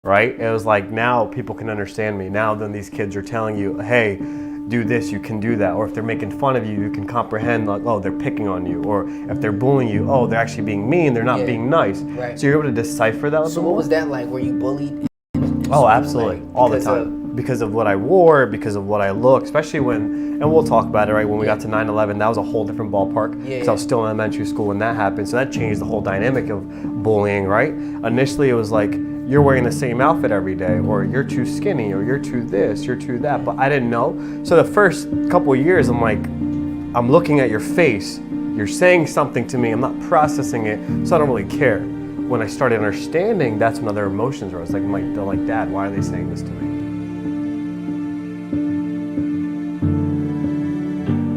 right? It was like, now people can understand me. Now then these kids are telling you, hey, do this, you can do that. Or if they're making fun of you, you can comprehend, like, oh, they're picking on you. Or if they're bullying you, oh, they're actually being mean, they're not being nice. Right. So you're able to decipher that. So what was that like? Were you bullied? Oh, absolutely. All the time. Because of what I wore, because of what I look, especially when, and we'll talk about it, right? When we got to 9/11, that was a whole different ballpark. Because I was still in elementary school when that happened. So that changed the whole dynamic of bullying, right? Initially, it was like, you're wearing the same outfit every day, or you're too skinny, or you're too this, you're too that. But I didn't know. So the first couple of years, I'm like, I'm looking at your face. You're saying something to me. I'm not processing it, so I don't really care. When I started understanding, that's when other emotions rose. Like, they're like, Dad, why are they saying this to me?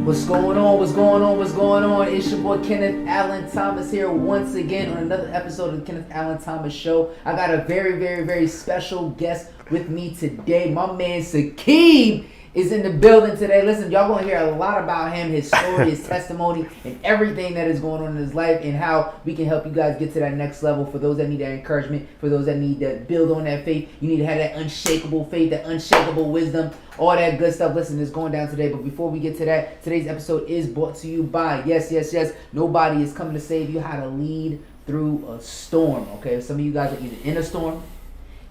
What's going on? What's going on? What's going on? It's your boy Kenneth Allen Thomas here once again on another episode of the Kenneth Allen Thomas Show. I got a very, very, very special guest with me today. My man Sakib is in the building today. Listen, y'all gonna hear a lot about him, his story, his testimony, and everything that is going on in his life, and how we can help you guys get to that next level. For those that need that encouragement, for those that need to build on that faith, you need to have that unshakable faith, that unshakable wisdom, all that good stuff. Listen, it's going down today. But before we get to that, today's episode is brought to you by, yes, nobody is coming to save you how to lead through a storm. Okay, some of you guys are either in a storm,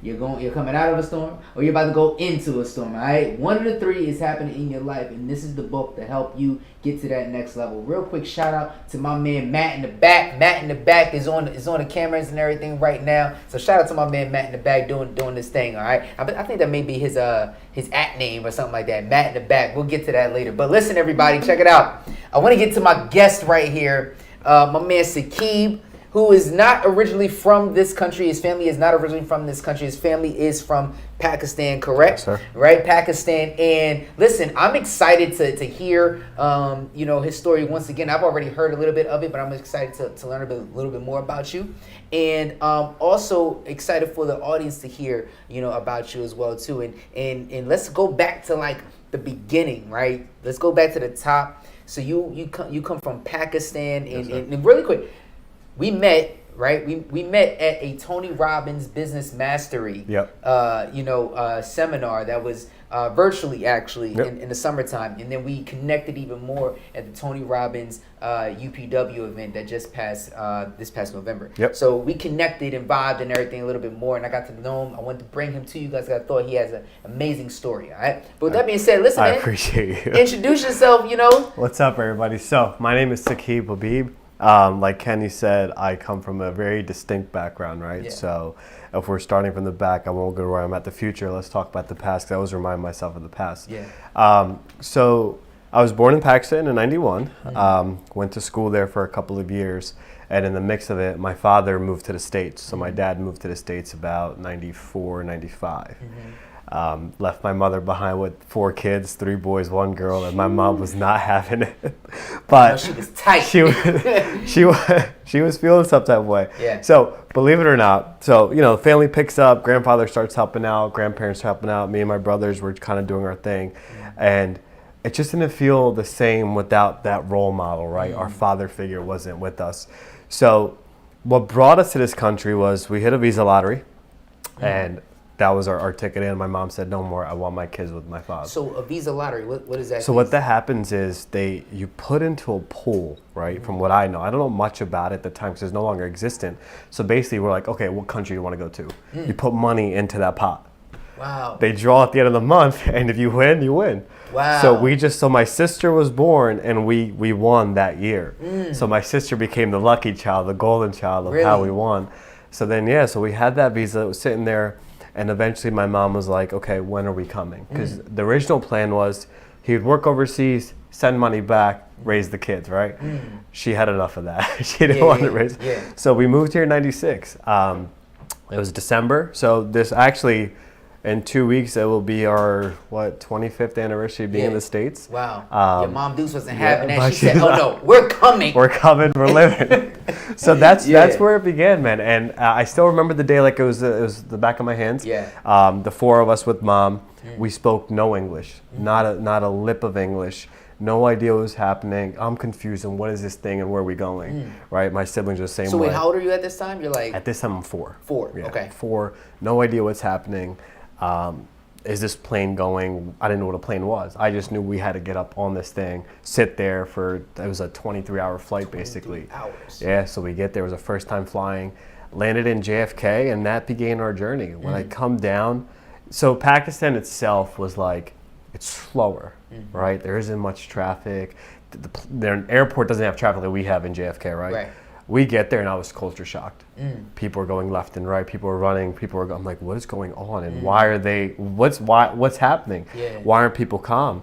you're coming out of a storm, or you're about to go into a storm, all right? One of the three is happening in your life, and this is the book to help you get to that next level. Real quick shout out to my man Matt in the back. Matt in the back is on the cameras and everything right now. So shout out to my man Matt in the back doing this thing, all right? I think that may be his at name or something like that. Matt in the back. We'll get to that later. But listen, everybody, check it out. I want to get to my guest right here, my man Sakib, who is not originally from this country. His family is not originally from this country. His family is from Pakistan, correct? Yes, sir. Right, Pakistan. And listen, I'm excited to hear, his story once again. I've already heard a little bit of it, but I'm excited to learn a little bit more about you. And also excited for the audience to hear, about you as well, too. And let's go back to like the beginning, right? Let's go back to the top. So you come from Pakistan, and really quick, we met, right? We met at a Tony Robbins Business Mastery, seminar that was virtually actually in the summertime, and then we connected even more at the Tony Robbins UPW event that just passed this past November. Yep. So we connected and vibed and everything a little bit more, and I got to know him. I wanted to bring him to you guys. I thought he has an amazing story. All right. But with that being said, listen, I man, appreciate you. Introduce yourself. What's up, everybody? So my name is Sakib Habib. Like Kenny said, I come from a very distinct background, right? Yeah. So if we're starting from the back, I won't go to where I'm at the future. Let's talk about the past, because I always remind myself of the past. Yeah. So I was born in Pakistan in 91, went to school there for a couple of years, and in the mix of it, my father moved to the States. So my dad moved to the States about 94, 95. Left my mother behind with 4 kids, 3 boys, 1 girl, and my mom was not having it. But she was tight. She was feeling some type of way. Yeah. So believe it or not, family picks up, grandfather starts helping out, grandparents helping out, me and my brothers were kind of doing our thing. And it just didn't feel the same without that role model, right? Our father figure wasn't with us. So what brought us to this country was we hit a visa lottery, and that was our ticket in. My mom said, no more, I want my kids with my father. So a visa lottery, what is that? So what that happens is you put into a pool, right? From what I know. I don't know much about it at the time because it's no longer existent. So basically we're like, okay, what country do you want to go to? You put money into that pot. Wow. They draw at the end of the month, and if you win, you win. Wow. So my sister was born, and we won that year. So my sister became the lucky child, the golden child of how we won. So then, so we had that visa. It was sitting there. And eventually my mom was like, okay, when are we coming? Because the original plan was he would work overseas, send money back, raise the kids, right? She had enough of that. She didn't want to raise. Yeah. So we moved here in 96. It was December. So this actually, in 2 weeks, it will be our, 25th anniversary of being in the States. Wow. Your mom Deuce wasn't having that. She said, oh no, we're coming. We're coming, we're living. So that's where it began, man. And I still remember the day like it was the back of my hands. Yeah. The 4 of us with mom, we spoke no English, not a lip of English, no idea what was happening. I'm confused and what is this thing and where are we going, right? My siblings are the same way. So wait, how old are you at this time? You're like... At this time, I'm 4. 4, yeah, okay. 4, no idea what's happening. Is this plane going? I didn't know what a plane was. I just knew we had to get up on this thing, sit there for, it was a 23-hour flight basically. 23 hours. Yeah, so we get there, it was a first time flying, landed in JFK, and that began our journey. When I come down, so Pakistan itself was like, it's slower, right? There isn't much traffic. Their airport doesn't have traffic that we have in JFK, right? We get there and I was culture shocked. People are going left and right. People are running. I'm like, what is going on? And why are they? What's happening? Why aren't people calm?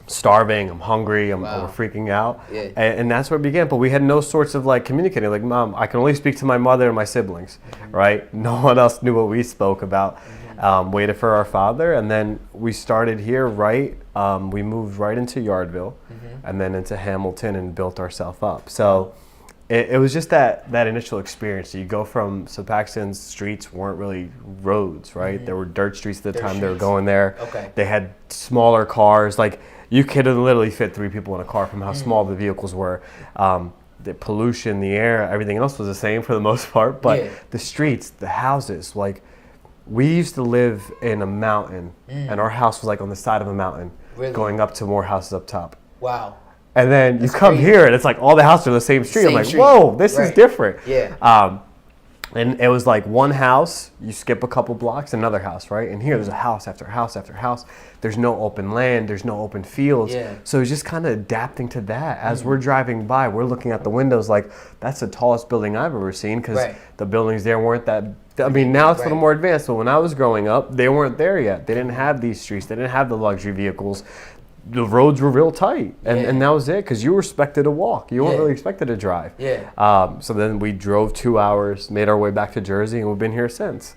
Starving. I'm hungry. We're freaking out. And that's where it began. But we had no sorts of like communicating. Like, Mom, I can only speak to my mother and my siblings, right? No one else knew what we spoke about. Waited for our father, and then we started here. We moved right into Yardville, and then into Hamilton, and built ourselves up. So it was just that initial experience. You go from, so Pakistan's streets weren't really roads, right? There were dirt streets at the time. They were going there. They had smaller cars. Like, you could literally fit 3 people in a car from how small the vehicles were. The pollution, the air, everything else was the same for the most part. But the streets, the houses, like, we used to live in a mountain, and our house was like on the side of a mountain, going up to more houses up top. Wow. And then you come here, and it's like all the houses are the same street. I'm like, whoa, this is different. And it was like one house, you skip a couple blocks, another house, right? And here there's a house after house after house. There's no open land, there's no open fields. So it's just kind of adapting to that. As we're driving by, we're looking at the windows like, that's the tallest building I've ever seen, because the buildings there weren't that, I mean, now it's a little more advanced, but when I was growing up, they weren't there yet. They didn't have these streets, they didn't have the luxury vehicles. The roads were real tight, and that was it, because you were expected to walk. You weren't really expected to drive. So then we drove 2 hours, made our way back to Jersey, and we've been here since.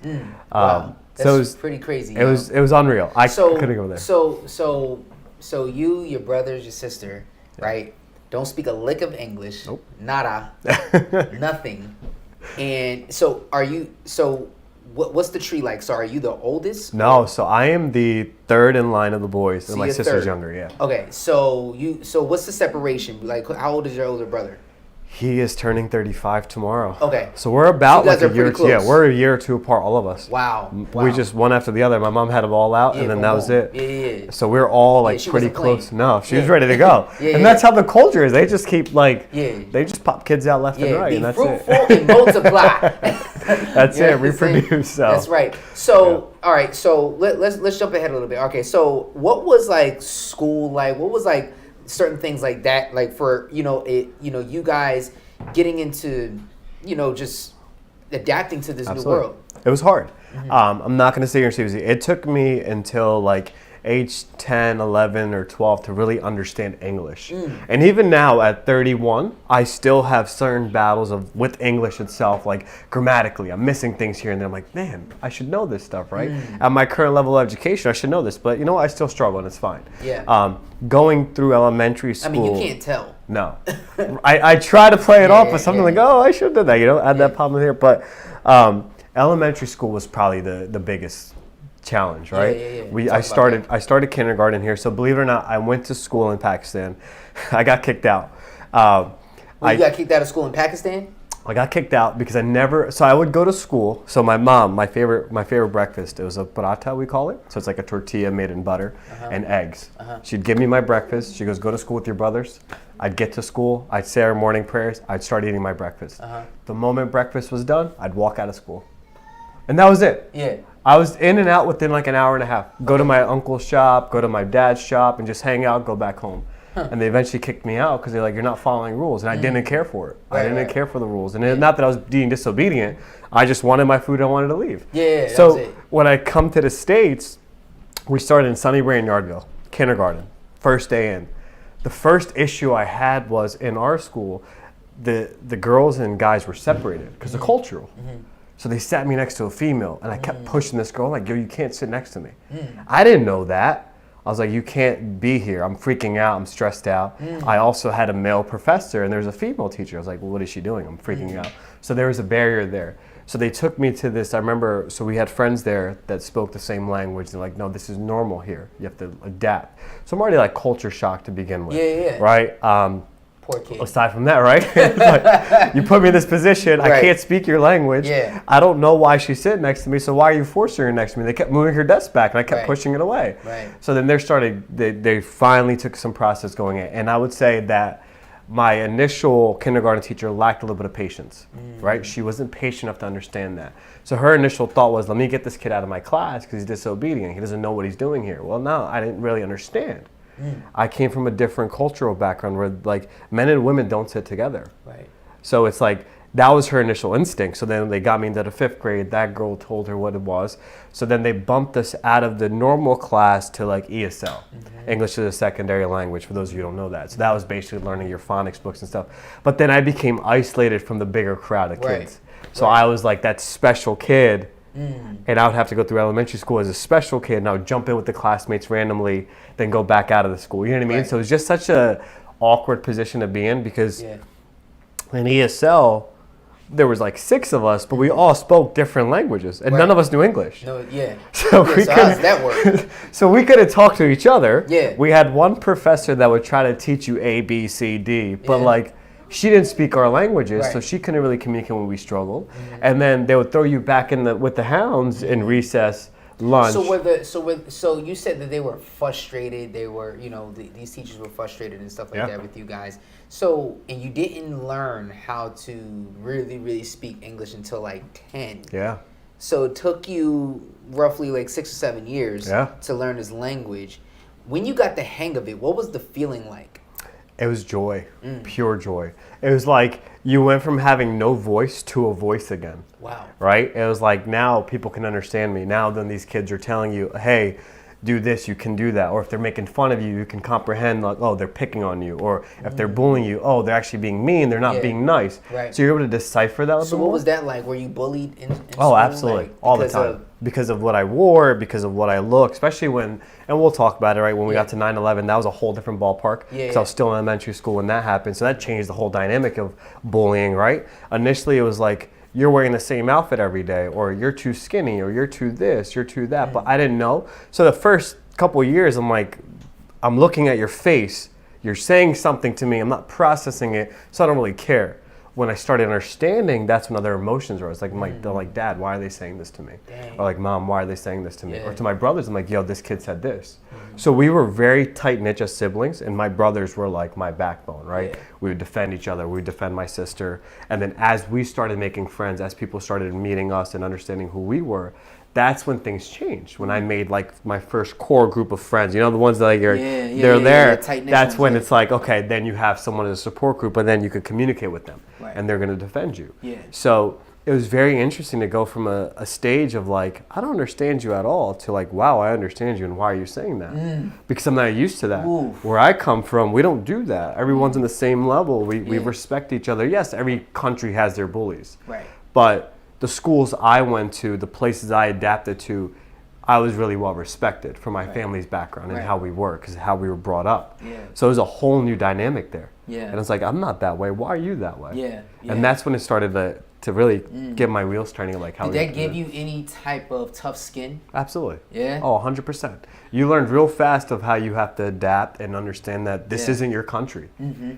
Wow. That's so it was pretty crazy. It was unreal. I couldn't go there. So you, your brothers, your sister, right, don't speak a lick of English. Nope. Nada. Nothing. And so what's the tree like? So are you the oldest? No, so I am the 3rd in line of the boys, and my sister's younger, Okay, so what's the separation? Like, how old is your older brother? He is turning 35 tomorrow. Okay. So we're about like a year or two. Yeah, we're a year or two apart, all of us. Wow. We just one after the other. My mom had them all out, and then that was it. Yeah. So we're all like pretty close. No, she was ready to go. And that's how the culture is. They just keep like, they just pop kids out left and right, and that's it. Be fruitful and multiply. That's it. Reproduce. So. That's right. So all right. So let's jump ahead a little bit. Okay. So what was like school like? What was like certain things like that, like for you guys getting into just adapting to this new world? It was hard. I'm not going to say it took me until like age 10, 11, or 12 to really understand English. And even now at 31, I still have certain battles with English itself, like grammatically. I'm missing things here and there. I'm like, man, I should know this stuff, right? At my current level of education, I should know this. But I still struggle, and it's fine. Going through elementary school. I mean, you can't tell. No. I try to play it off, but something like, oh, I should have done that, add that problem here. But elementary school was probably the biggest challenge, right? I started kindergarten here, so believe it or not, I went to school in Pakistan. I got kicked out. You got kicked out of school in Pakistan? I got kicked out because I would go to school. So my mom, my favorite breakfast, it was a paratha, we call it. So it's like a tortilla made in butter and eggs. She'd give me my breakfast. She goes, go to school with your brothers. I'd get to school. I'd say our morning prayers. I'd start eating my breakfast. The moment breakfast was done, I'd walk out of school. And that was it. I was in and out within like an hour and a half. Go to my uncle's shop, go to my dad's shop, and just hang out, go back home. And they eventually kicked me out because they're like, you're not following rules. And I didn't care for it. I didn't care for the rules. And it's not that I was being disobedient. I just wanted my food. I wanted to leave. So when I come to the States, we started in Sunnybrae in Yardville, kindergarten, first day in. The first issue I had was in our school, the girls and guys were separated because of cultural. So they sat me next to a female, and I kept pushing this girl, like, yo, you can't sit next to me. I didn't know that. I was like, you can't be here. I'm freaking out. I'm stressed out. I also had a male professor, and there was a female teacher. I was like, well, what is she doing? I'm freaking out. So there was a barrier there. So they took me to this. I remember, so we had friends there that spoke the same language. They're like, no, this is normal here. You have to adapt. So I'm already like culture shocked to begin with. Yeah. Right? Poor kid. Aside from that, right? Like, you put me in this position. Right. I can't speak your language. Yeah. I don't know why she's sitting next to me. So why are you forcing her next to me? They kept moving her desk back, and I kept pushing it away. Right. So then they finally took some process going in. And I would say that my initial kindergarten teacher lacked a little bit of patience, right? She wasn't patient enough to understand that. So her initial thought was, let me get this kid out of my class because he's disobedient. He doesn't know what he's doing here. Well, no, I didn't really understand. I came from a different cultural background where like men and women don't sit together. Right. So it's like, that was her initial instinct. So then they got me into the 5th grade. That girl told her what it was. So then they bumped us out of the normal class to like ESL, English as a secondary language, for those of you who don't know that. So that was basically learning your phonics books and stuff. But then I became isolated from the bigger crowd of kids. So I was like that special kid. And I would have to go through elementary school as a special kid, and I would jump in with the classmates randomly, then go back out of the school. You know what I mean? So it was just such a awkward position to be in because in ESL, there was like 6 of us, but we all spoke different languages, and none of us knew English. No, yeah. So so how does that work? So we couldn't talk to each other. Yeah. We had one professor that would try to teach you A, B, C, D, but like she didn't speak our languages, so she couldn't really communicate when we struggled. And then they would throw you back in with the hounds in recess, lunch. So you said that they were frustrated. They were, these teachers were frustrated and stuff like that with you guys. So, and you didn't learn how to really, really speak English until like 10. Yeah. So it took you roughly like 6 or 7 years to learn this language. When you got the hang of it, what was the feeling like? It was joy, pure joy. It was like you went from having no voice to a voice again. Wow. Right? It was like now people can understand me. Now then these kids are telling you, hey, do this, you can do that. Or if they're making fun of you, you can comprehend like, oh, they're picking on you. Or if they're bullying you, oh, they're actually being mean, they're not being nice. Right. So you're able to decipher that a little bit more. So what was that like? Were you bullied in school? Oh, absolutely. Like, all the time. Because of what I wore, because of what I look, especially when, and we'll talk about it, right? When we got to 9/11, that was a whole different ballpark. Because I was still in elementary school when that happened. So that changed the whole dynamic of bullying, right? Initially, it was like, you're wearing the same outfit every day, or you're too skinny, or you're too this, you're too that. But I didn't know. So the first couple of years, I'm like, I'm looking at your face. You're saying something to me. I'm not processing it, so I don't really care. When I started understanding, that's when other emotions arose. Like, they're like, Dad, why are they saying this to me? Or like, Mom, why are they saying this to me? Or to my brothers, I'm like, yo, this kid said this. So we were very tight-knit as siblings, and my brothers were like my backbone, right? We would defend each other. We would defend my sister. And then as we started making friends, as people started meeting us and understanding who we were, that's when things changed. When I made like my first core group of friends, the ones that like they're there. That's when it's like, okay, then you have someone as a support group, and then you could communicate with them, and they're going to defend you. So it was very interesting to go from a stage of like, I don't understand you at all, to like, wow, I understand you, and why are you saying that? Because I'm not used to that. Where I come from, we don't do that. Everyone's on the same level. We respect each other. Yes, every country has their bullies, but the schools I went to, the places I adapted to, I was really well respected for my family's background and how we were, because how we were brought up. So it was a whole new dynamic there. And it's like, I'm not that way. Why are you that way? And that's when it started to really get my wheels turning. Like, how did that give you any type of tough skin? Absolutely. Yeah. Oh, 100%. You learned real fast of how you have to adapt and understand that this isn't your country.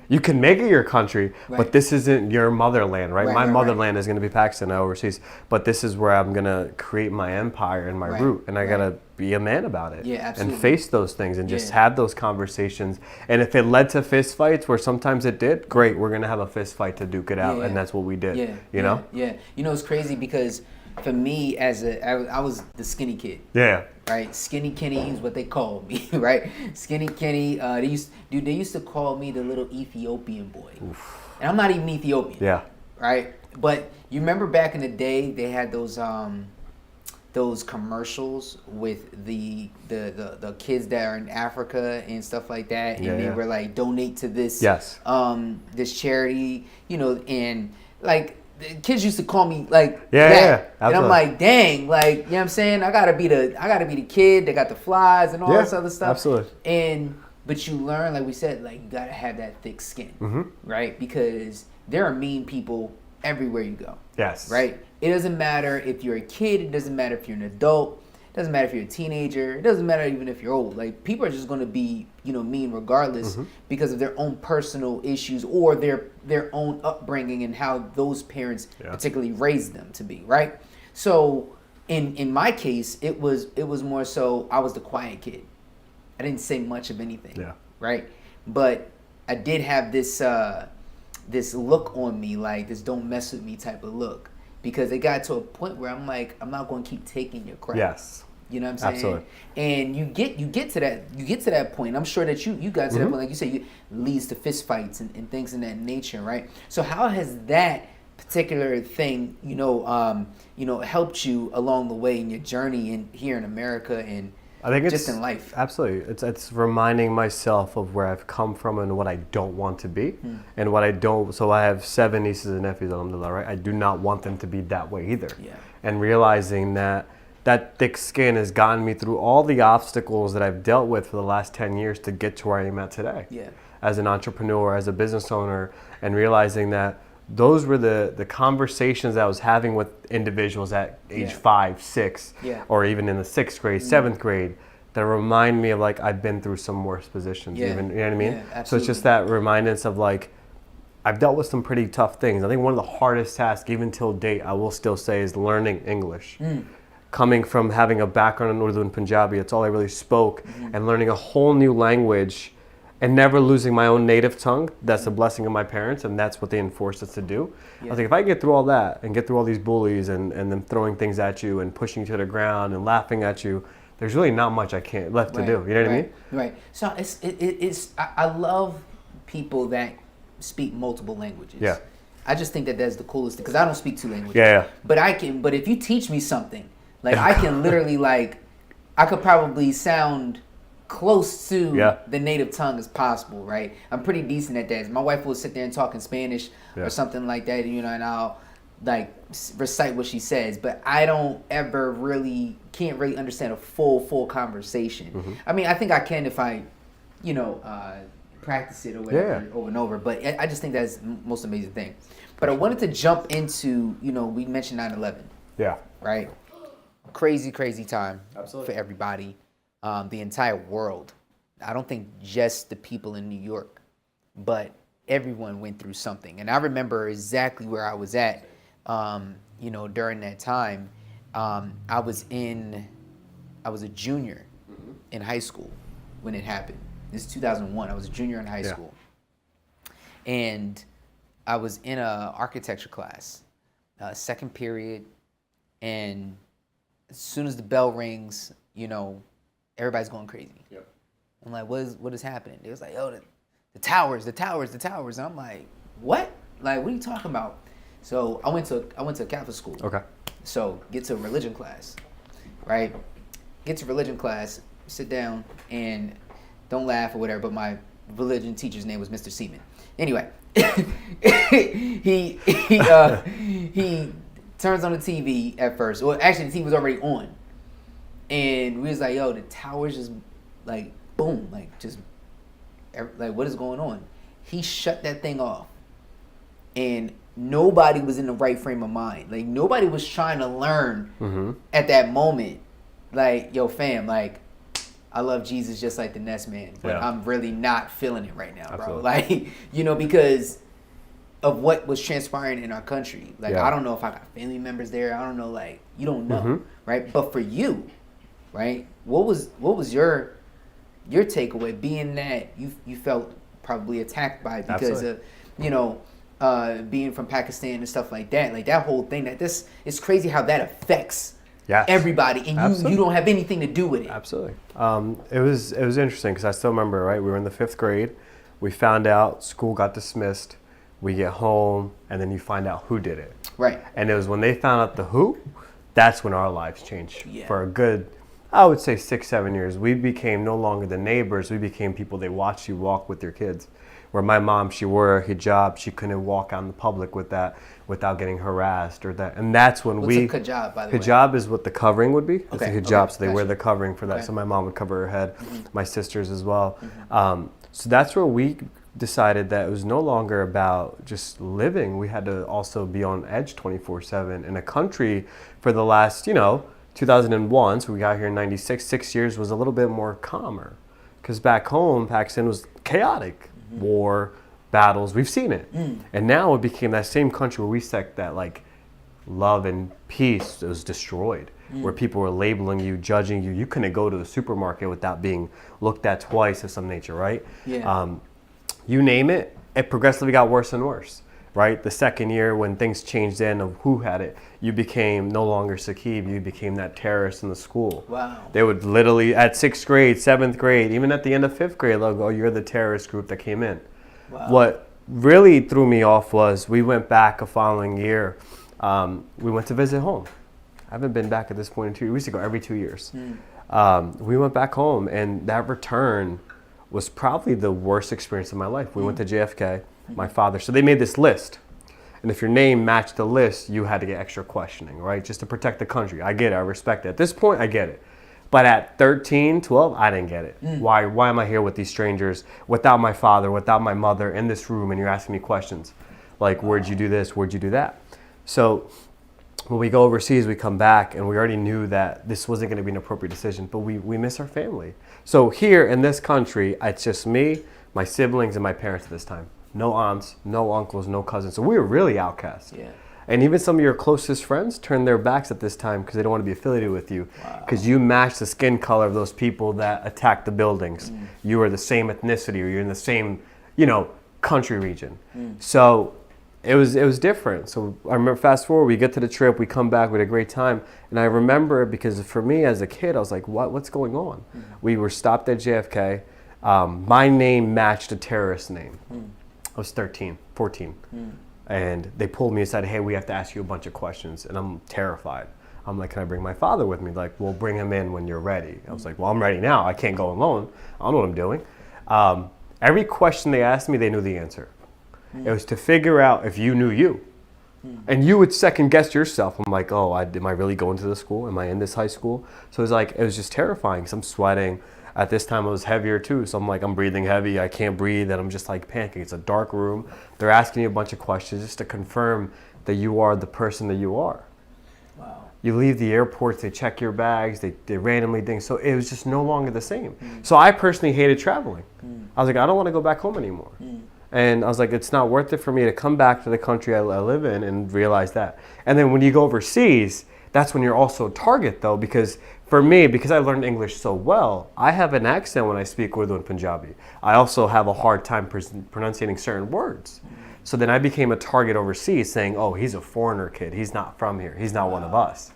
You can make it your country, but this isn't your motherland, right? My motherland is going to be Pakistan, overseas, but this is where I'm going to create my empire and my root, and I got to be a man about it and face those things and just have those conversations. And if it led to fist fights, where sometimes it did, great, we're going to have a fist fight to duke it out, and that's what we did, you know? It's crazy because for me, I was the skinny kid. Right, Skinny Kenny is what they called me, right? Skinny Kenny. They used to call me the little Ethiopian boy, and I'm not even Ethiopian. Right, but you remember back in the day they had those commercials with the kids that are in Africa and stuff like that, and they were like, donate to this this charity, and like. Kids used to call me like that. And I'm like, dang, like, you know what I'm saying? I gotta be the kid that got the flies and all this other stuff. Absolutely. But you learn, like we said, like, you gotta have that thick skin, right? Because there are mean people everywhere you go. Yes. Right? It doesn't matter if you're a kid. It doesn't matter if you're an adult. It doesn't matter if you're a teenager. It doesn't matter even if you're old. Like, people are just going to be, mean regardless because of their own personal issues or their own upbringing and how those parents particularly raised them to be, right? So in my case, it was more so I was the quiet kid. I didn't say much of anything, right? But I did have this this look on me, like this "don't mess with me" type of look. Because it got to a point where I'm like, I'm not going to keep taking your crap. Yes. You know what I'm saying? Absolutely. And you get to that point. I'm sure that you got to that point, like you said, it leads to fist fights and things in that nature, right? So how has that particular thing, helped you along the way in your journey here in America and I think it's just in life? Absolutely. It's reminding myself of where I've come from and what I don't want to be and what I don't. So I have 7 nieces and nephews, alhamdulillah, right? I do not want them to be that way either. Yeah. And realizing that thick skin has gotten me through all the obstacles that I've dealt with for the last 10 years to get to where I am at today. Yeah. As an entrepreneur, as a business owner, and realizing that those were the conversations I was having with individuals at age 5, 6, or even in the 6th grade, 7th grade, that remind me of like I've been through some worse positions. Even, you know what I mean? Yeah, so it's just that remindance of like I've dealt with some pretty tough things. I think one of the hardest tasks, even till date, I will still say, is learning English. Coming from having a background in Urdu and Punjabi, it's all I really spoke, and learning a whole new language. And never losing my own native tongue. That's a blessing of my parents, and that's what they enforced us to do. I was like, if I get through all that and get through all these bullies and them throwing things at you and pushing you to the ground and laughing at you, there's really not much I can't left to do. You know what I mean? Right. So I love people that speak multiple languages. Yeah. I just think that's the coolest thing because I don't speak 2 languages. Yeah. But if you teach me something, like I can literally I could probably sound close to the native tongue as possible, right? I'm pretty decent at that. My wife will sit there and talk in Spanish or something like that, and I'll like recite what she says, but I don't ever can't really understand a full conversation. I mean, I think I can if I, practice it or whatever over and over, but I just think that's the most amazing thing. But I wanted to jump into, we mentioned 9/11. Yeah. Right? Crazy time for everybody. The entire world. I don't think just the people in New York, but everyone went through something. And I remember exactly where I was at, during that time. I was a junior in high school when it happened. This is 2001. I was a junior in high school. And I was in a architecture class, second period. And as soon as the bell rings, everybody's going crazy. Yep. I'm like, what is happening? It was like, the towers. And I'm like, what? Like, what are you talking about? So I went to a Catholic school. Okay. So get to a religion class, right? Get to religion class, sit down, and don't laugh or whatever, but my religion teacher's name was Mr. Seaman. Anyway, he turns on the TV at first. Well, actually, the TV was already on. And we was like, the towers just like boom, like just like what is going on? He shut that thing off, and nobody was in the right frame of mind. Like nobody was trying to learn at that moment. Like, fam, like I love Jesus just like the next man, but I'm really not feeling it right now, bro. Like because of what was transpiring in our country. Like I don't know if I got family members there. I don't know. Like you don't know, right? But for you. Right? What was your takeaway, being that you felt probably attacked by it because of being from Pakistan and stuff like that? Like that whole thing. It's crazy how that affects everybody, and you don't have anything to do with it. Absolutely. It was interesting because I still remember. Right, we were in the 5th grade. We found out school got dismissed. We get home, and then you find out who did it. Right. And it was when they found out the who. That's when our lives changed for a good, I would say 6-7 years. We became no longer the neighbors. We became people they watched you walk with your kids. Where my mom, she wore a hijab. She couldn't walk out in the public with that without getting harassed or that. And that's when What's a hijab, by the way? Hijab is what the covering would be. It's a hijab, so they wear the covering for that. So my mom would cover her head, my sisters as well. So that's where we decided that it was no longer about just living. We had to also be on edge 24/7 in a country for the last, 2001, so we got here in 96, 6 years was a little bit more calmer. Because back home, Pakistan was chaotic. War, battles, we've seen it. And now it became that same country where we said that like love and peace was destroyed. Where people were labeling you, judging you. You couldn't go to the supermarket without being looked at twice of some nature, right? Yeah. You name it, it progressively got worse and worse, right? The second year when things changed in of who had it, you became no longer Saqib, you became that terrorist in the school. Wow. They would literally, at 6th grade, 7th grade, even at the end of 5th grade, they'll go, you're the terrorist group that came in. Wow. What really threw me off was we went back a following year. We went to visit home. I haven't been back at this point in 2 years. We used to go every 2 years. We went back home, and that return was probably the worst experience of my life. We went to JFK, my father. So they made this list. And if your name matched the list, you had to get extra questioning, right? Just to protect the country. I get it. I respect it. At this point, I get it. But at 13, 12, I didn't get it. Why am I here with these strangers, without my father, without my mother, in this room, and you're asking me questions? Like, where'd you do this? Where'd you do that? So when we go overseas, we come back, and we already knew that this wasn't going to be an appropriate decision, but we miss our family. So here in this country, it's just me, my siblings, and my parents at this time. No aunts, no uncles, no cousins. So we were really outcast. Yeah. And even some of your closest friends turned their backs at this time because they don't want to be affiliated with you. Because you match the skin color of those people that attacked the buildings. You are the same ethnicity, or you're in the same, country region. So it was different. So I remember, fast forward, we get to the trip, we come back, we had a great time. And I remember it because for me as a kid, I was like, what's going on? We were stopped at JFK. My name matched a terrorist name. I was 13, 14. And they pulled me and said, hey, we have to ask you a bunch of questions. And I'm terrified. I'm like, can I bring my father with me? Like, we'll bring him in when you're ready. I was like, well, I'm ready now. I can't go alone. I don't know what I'm doing. Every question they asked me, they knew the answer. It was to figure out if you knew you. And you would second guess yourself. I'm like, am I really going to this school? Am I in this high school? So it was just terrifying because I'm sweating. At this time, it was heavier too. So I'm like, I'm breathing heavy. I can't breathe. And I'm just like panicking. It's a dark room. They're asking you a bunch of questions just to confirm that you are the person that you are. Wow. You leave the airports, they check your bags, they randomly things. So it was just no longer the same. So I personally hated traveling. I was like, I don't want to go back home anymore. And I was like, it's not worth it for me to come back to the country I live in and realize that. And then when you go overseas, that's when you're also a target though, because for me, because I learned English so well, I have an accent when I speak Urdu and Punjabi. I also have a hard time pronunciating certain words. So then I became a target overseas saying, oh, he's a foreigner kid. He's not from here. He's not one of us.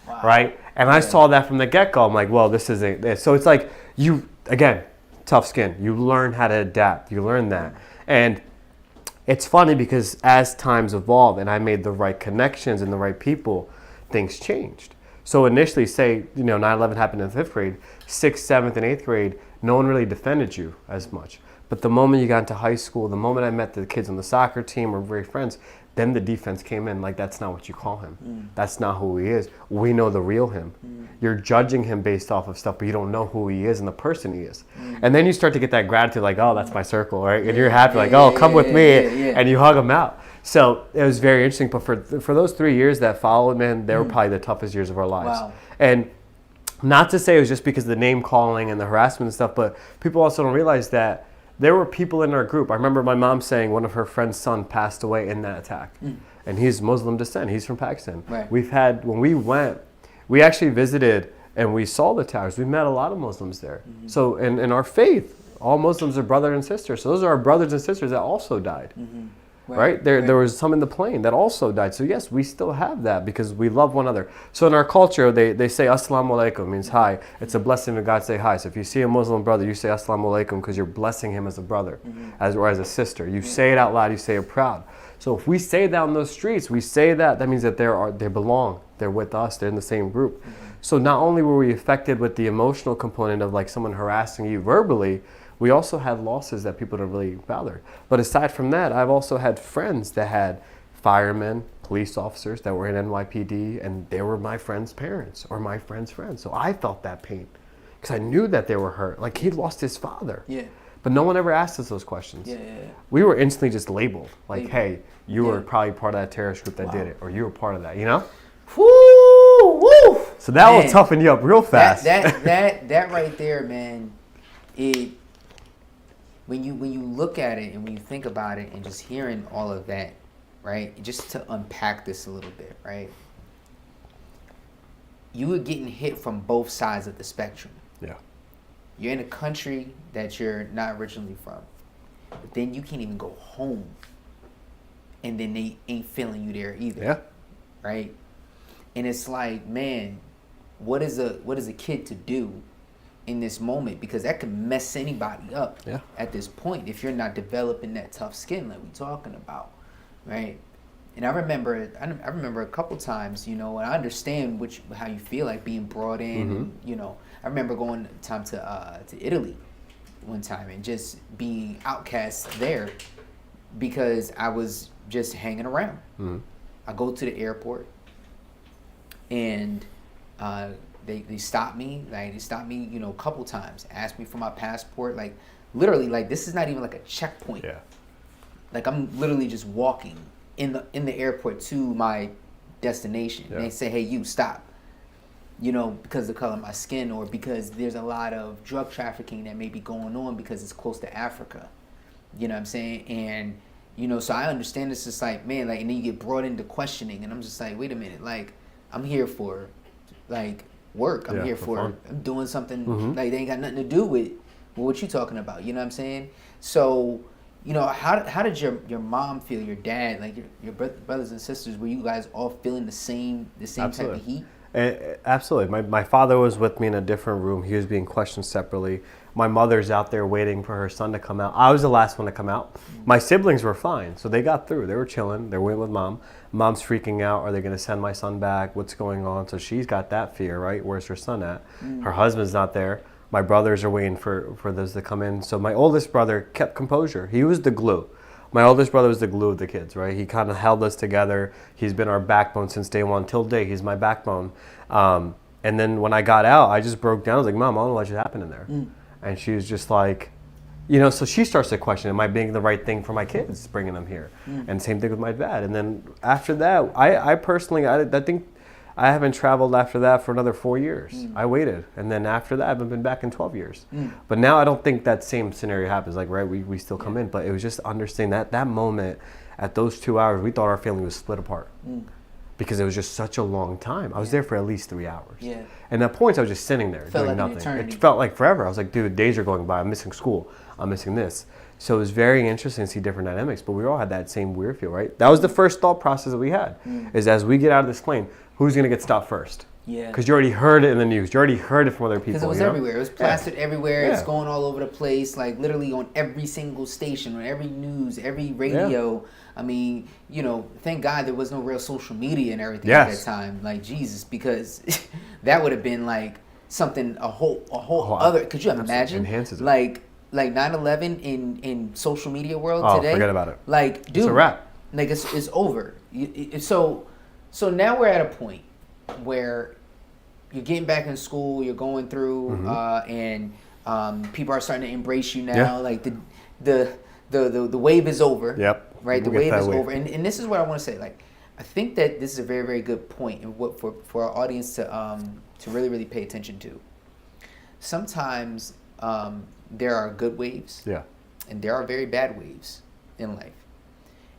Wow. Right? And I saw that from the get-go. I'm like, well, this isn't this. So it's like again, tough skin. You learn how to adapt. You learn that. And it's funny because as times evolved and I made the right connections and the right people, things changed. So initially, say, 9/11 happened in 5th grade, 6th, 7th, and 8th grade, no one really defended you as much. But the moment you got into high school, the moment I met the kids on the soccer team, we're very friends, then the defense came in like, that's not what you call him. That's not who he is. We know the real him. You're judging him based off of stuff, but you don't know who he is and the person he is. And then you start to get that gratitude like, oh, that's my circle, right? And you're happy like, oh, come with me. And you hug them out. So it was very interesting. But for those 3 years that followed, man, they were probably the toughest years of our lives. Wow. And not to say it was just because of the name calling and the harassment and stuff, but people also don't realize that there were people in our group. I remember my mom saying one of her friend's son passed away in that attack. And he's Muslim descent. He's from Pakistan. Right. When we went, we actually visited and we saw the towers. We met a lot of Muslims there. So in our faith, all Muslims are brothers and sisters. So those are our brothers and sisters that also died. Right? There was some in the plane that also died. So yes, we still have that because we love one another. So in our culture, they say Assalamu alaikum means hi. It's a blessing when God say hi. So if you see a Muslim brother, you say Assalamu alaikum because you're blessing him as a brother, or as a sister. You say it out loud, you say it proud. So if we say that on those streets, we say that means that they belong. They're with us, they're in the same group. So not only were we affected with the emotional component of like someone harassing you verbally, we also had losses that people don't really bother. But aside from that, I've also had friends that had firemen, police officers that were in NYPD, and they were my friend's parents or my friend's friends. So I felt that pain because I knew that they were hurt. Like he lost his father. Yeah. But no one ever asked us those questions. Yeah. We were instantly just labeled. Like, hey, you were probably part of that terrorist group that did it. Or you were part of that, you know? Woo! So that will toughen you up real fast. That right there, man, when you look at it and when you think about it and just hearing all of that, right? Just to unpack this a little bit, right? You were getting hit from both sides of the spectrum. Yeah. You're in a country that you're not originally from. But then you can't even go home. And then they ain't feeling you there either. Yeah. Right? And it's like, man, what is a kid to do in this moment? Because that can mess anybody up at this point if you're not developing that tough skin like we're talking about. Right? And I remember a couple times, you know, and I understand how you feel like being brought in. Mm-hmm. And, you know, I remember going to Italy one time and just being outcast there because I was just hanging around. Mm-hmm. I go to the airport and they stopped me. Like, they stopped me, you know, a couple times. Asked me for my passport. Like, literally, like, this is not even like a checkpoint. Yeah. Like, I'm literally just walking in the airport to my destination. Yeah. And they say, hey, you stop. You know, because of the color of my skin, or because there's a lot of drug trafficking that may be going on because it's close to Africa. You know what I'm saying? And, you know, so I understand it's just like, man, like, and then you get brought into questioning, and I'm just like, wait a minute, like, I'm here for, like, work. I'm here for I'm doing something, like, they ain't got nothing to do with what you talking about. You know what I'm saying? So, you know, how did your mom feel, your dad, like, your brothers and sisters? Were you guys all feeling the same type of heat? Absolutely. My father was with me in a different room. He was being questioned separately. My mother's out there waiting for her son to come out. I was the last one to come out. My siblings were fine, so they got through. They were chilling. They went with mom. Mom's freaking out. Are they going to send my son back? What's going on? So she's got that fear, right? Where's her son at? Her husband's not there. My brothers are waiting for those to come in. So my oldest brother kept composure. He was the glue. My oldest brother was the glue of the kids, right? He kind of held us together. He's been our backbone since day one till date. He's my backbone. And then when I got out, I just broke down. I was like, Mom, I don't know what just happened in there. And she was just like, you know, so she starts to question, am I being the right thing for my kids, bringing them here? And same thing with my dad. And then after that, I personally, I think I haven't traveled after that for another 4 years. I waited. And then after that, I haven't been back in 12 years. But now I don't think that same scenario happens. Like, right, we still come in. But it was just understanding that moment, at those 2 hours, we thought our family was split apart. Because it was just such a long time. I was there for at least 3 hours. Yeah. And at points, I was just sitting there doing nothing. It felt like forever. I was like, dude, days are going by. I'm missing school. I'm missing this. So it was very interesting to see different dynamics. But we all had that same weird feel, right? That was the first thought process that we had. Is as we get out of this plane, who's going to get stopped first? Yeah. Because you already heard it in the news. You already heard it from other people. Because it was everywhere. It was plastered everywhere. It's going all over the place. Like, literally on every single station, on every news, every radio. Yeah. I mean, you know, thank God there was no real social media and everything at that time. Like, Jesus, because that would have been like something, a whole other. Could you imagine? Enhances it. Like 9/11 in social media world today. Oh, forget about it. Like, dude, it's a wrap. Like, it's over. So now we're at a point where you're getting back in school, you're going through, and people are starting to embrace you now. Yeah. Like, the wave is over. Yep. Right, the wave is over, and this is what I want to say. Like, I think that this is a very, very good point, and what for our audience to really, really pay attention to. Sometimes there are good waves, and there are very bad waves in life,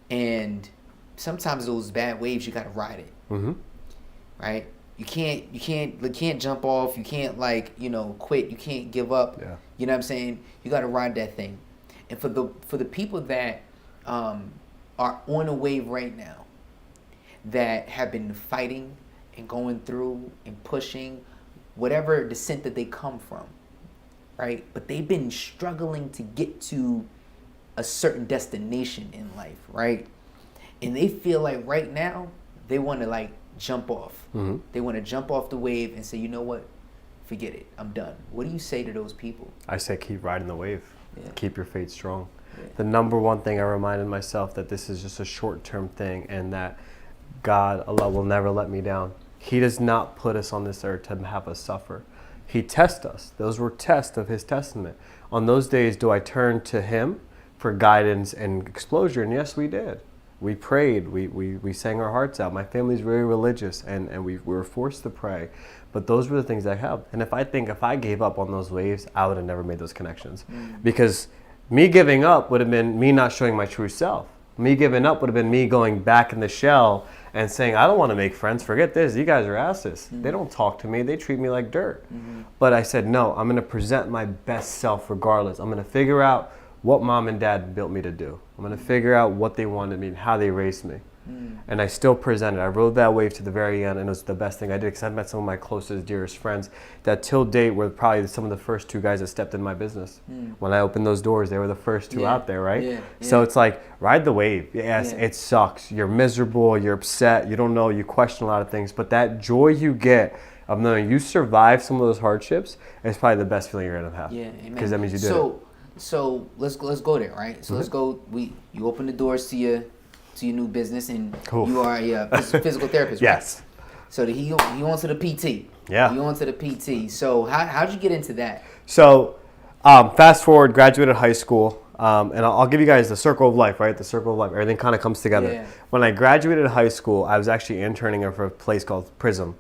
and sometimes those bad waves you got to ride it, right? You can't jump off. You can't, like, you know, quit. You can't give up. Yeah. You know what I'm saying? You got to ride that thing, and for the people that are on a wave right now, that have been fighting and going through and pushing whatever descent that they come from, right? But they've been struggling to get to a certain destination in life, right? And they feel like right now they want to, like, jump off. They want to jump off the wave and say, you know what? Forget it. I'm done. What do you say to those people? I say keep riding the wave. Yeah. Keep your faith strong. Yeah. The number one thing I reminded myself that this is just a short-term thing, and that God, Allah, will never let me down. He does not put us on this earth to have us suffer. He tests us. Those were tests of his testament. On those days, do I turn to him for guidance and exposure? And yes, we did. We prayed. We sang our hearts out. My family's very religious, and we were forced to pray. But those were the things I helped. And if I gave up on those waves, I would have never made those connections. Because me giving up would have been me not showing my true self. Me giving up would have been me going back in the shell and saying, I don't want to make friends. Forget this. You guys are asses. They don't talk to me. They treat me like dirt. But I said, no, I'm going to present my best self regardless. I'm going to figure out what mom and dad built me to do. I'm going to figure out what they wanted me and how they raised me. And I still presented. I rode that wave to the very end, and it was the best thing I did because I met some of my closest, dearest friends that till date were probably some of the first two guys that stepped in my business. When I opened those doors, they were the first two out there, right? So it's like, ride the wave. Yes, it sucks. You're miserable. You're upset. You don't know. You question a lot of things. But that joy you get of knowing you survived some of those hardships is probably the best feeling you're going to have. Yeah, because that means you did it. So let's go there, right? So let's go. You open the doors to your new business, and you are a physical therapist, right? Yes. So you on to the PT. Yeah. You on to the PT. So how'd you get into that? So fast forward, graduated high school, and I'll give you guys the circle of life, right? The circle of life. Everything kind of comes together. Yeah. When I graduated high school, I was actually interning for a place called Prism,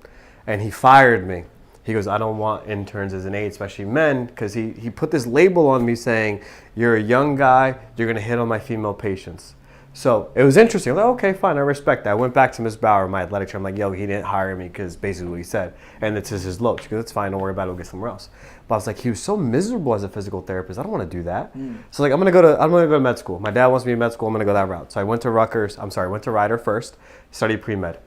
and he fired me. He goes, I don't want interns as an aide, especially men, because he put this label on me saying, you're a young guy, you're going to hit on my female patients. So it was interesting. I'm like, okay, fine, I respect that. I went back to Ms. Bauer, my athletic trainer. I'm like, yo, he didn't hire me because basically what he said. And it's his low. She goes, it's fine, don't worry about it, we'll get somewhere else. But I was like, he was so miserable as a physical therapist. I don't want to do that. So like, I'm gonna go to med school. My dad wants me in med school, I'm gonna go that route. So I went to Ryder first, studied pre-med.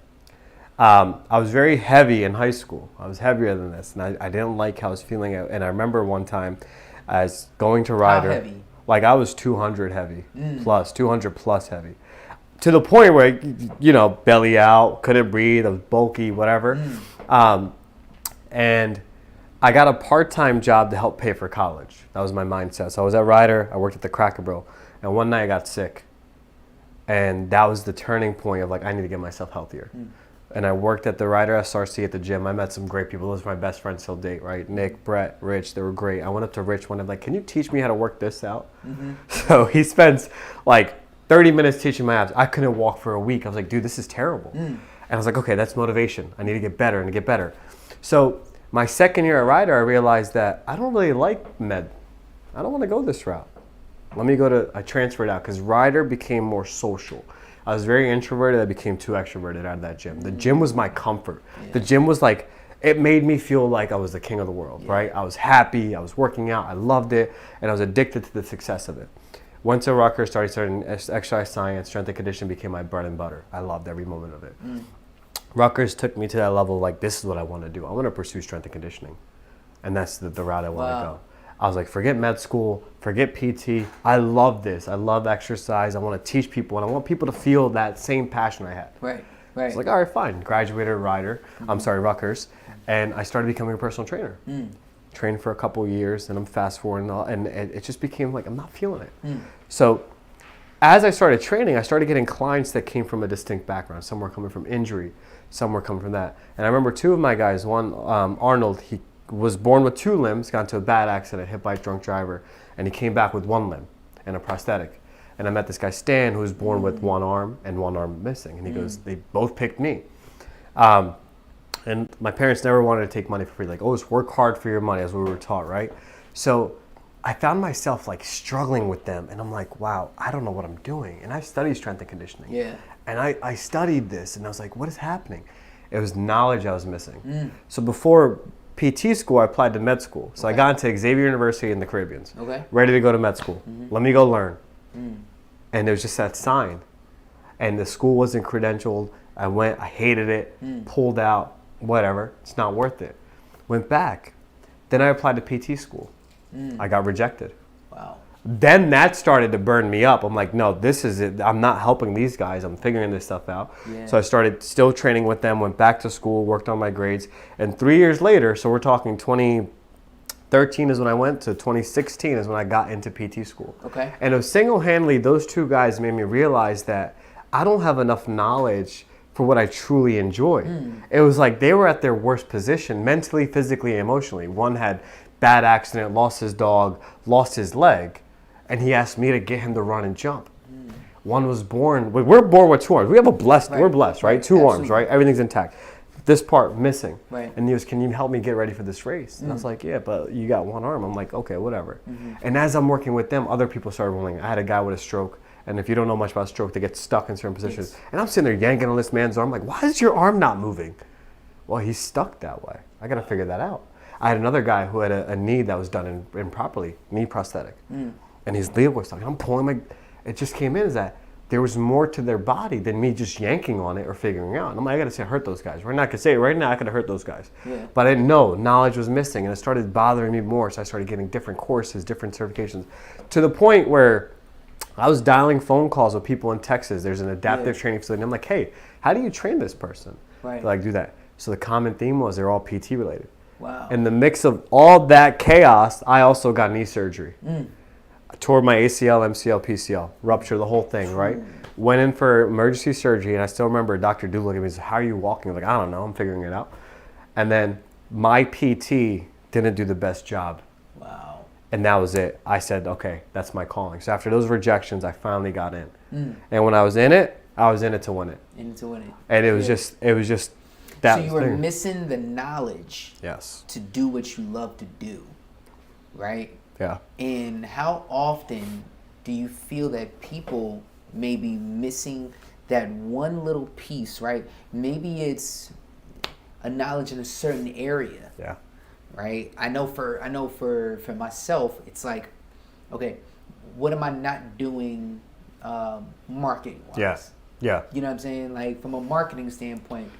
I was very heavy in high school. I was heavier than this, and I didn't like how I was feeling. And I remember one time as going to Ryder. How heavy? Like I was 200 heavy, plus 200 plus heavy, to the point where, you know, belly out, couldn't breathe, I was bulky, whatever. And I got a part-time job to help pay for college. That was my mindset. So I was at Ryder, I worked at the Cracker Barrel, and one night I got sick. And that was the turning point of like, I need to get myself healthier. And I worked at the Ryder SRC at the gym. I met some great people. Those are my best friends till date, right? Nick, Brett, Rich, they were great. I went up to Rich one day, like, can you teach me how to work this out? So he spends like 30 minutes teaching my abs. I couldn't walk for a week. I was like, dude, this is terrible. And I was like, okay, that's motivation. I need to get better and get better. So my second year at Ryder, I realized that I don't really like med. I don't want to go this route. I transferred out because Ryder became more social. I was very introverted. I became too extroverted out of that gym. The gym was my comfort. The gym was like, it made me feel like I was the king of the world, right? I was happy. I was working out. I loved it. And I was addicted to the success of it. Went to Rutgers, started studying exercise science, strength and conditioning became my bread and butter. I loved every moment of it. Rutgers took me to that level, like, this is what I want to do. I want to pursue strength and conditioning. And that's the route I want to go. I was like, forget med school, forget PT. I love this. I love exercise. I want to teach people, and I want people to feel that same passion I had. Right. It's like, all right, fine. Graduated Rutgers, and I started becoming a personal trainer. Trained for a couple of years, and I'm fast forwarding, and it just became like, I'm not feeling it. So as I started training, I started getting clients that came from a distinct background. Some were coming from injury, some were coming from that. And I remember two of my guys, one, Arnold, he was born with 2 limbs, got into a bad accident, hit by a drunk driver, and he came back with 1 limb and a prosthetic. And I met this guy, Stan, who was born with 1 arm and 1 arm missing. And he goes, they both picked me. And my parents never wanted to take money for free. Like, always work hard for your money, as we were taught, right? So I found myself like struggling with them. And I'm like, wow, I don't know what I'm doing. And I studied strength and conditioning. And I studied this, and I was like, what is happening? It was knowledge I was missing. So before PT school, I applied to med school. So I got into Xavier University in the Caribbean. Ready to go to med school. Let me go learn. And there was just that sign. And the school wasn't credentialed. I went, I hated it, pulled out, whatever. It's not worth it. Went back. Then I applied to PT school. I got rejected. Wow. Then that started to burn me up. I'm like, no, this is it. I'm not helping these guys. I'm figuring this stuff out. So I started still training with them, went back to school, worked on my grades. And 3 years later, so we're talking 2013 is when I went to 2016 is when I got into PT school. And it was single-handedly, those 2 guys made me realize that I don't have enough knowledge for what I truly enjoy. It was like they were at their worst position, mentally, physically, and emotionally. One had bad accident, lost his dog, lost his leg, and he asked me to get him to run and jump. One was born, we're born with 2 arms. We have we're blessed, right? 2 arms, right? Everything's intact. This part missing. Right. And he was, can you help me get ready for this race? And I was like, yeah, but you got 1 arm. I'm like, okay, whatever. And as I'm working with them, other people started rolling. I had a guy with a stroke. And if you don't know much about stroke, they get stuck in certain positions. Yes. And I'm sitting there yanking on this man's arm, like, why is your arm not moving? Well, he's stuck that way. I got to figure that out. I had another guy who had a knee that was done improperly, knee prosthetic. And his leg was stuck. I'm pulling it just came in is that there was more to their body than me just yanking on it or figuring out. And I'm like, I got to say, hurt those guys. Right now, I could say it right now, I could have hurt those guys. Yeah. But I didn't know. Knowledge was missing. And it started bothering me more. So I started getting different courses, different certifications, to the point where I was dialing phone calls with people in Texas. There's an adaptive training facility. And I'm like, hey, how do you train this person? Right. To like do that. So the common theme was they're all PT related. Wow. In the mix of all that chaos, I also got knee surgery. I tore my ACL, MCL, PCL, ruptured the whole thing, right? Went in for emergency surgery, and I still remember Dr. Dude looking at me and said, how are you walking? I was like, I don't know, I'm figuring it out. And then my PT didn't do the best job. Wow. And that was it. I said, okay, that's my calling. So after those rejections, I finally got in. And when I was in it to win it. In it to win it. And it was just that. So you were missing the knowledge. Yes. To do what you love to do, right? Yeah. And how often do you feel that people may be missing that one little piece, right? Maybe it's a knowledge in a certain area. Yeah. Right? I know for myself, it's like, okay, what am I not doing marketing wise? Yes. Yeah. You know what I'm saying? Like from a marketing standpoint,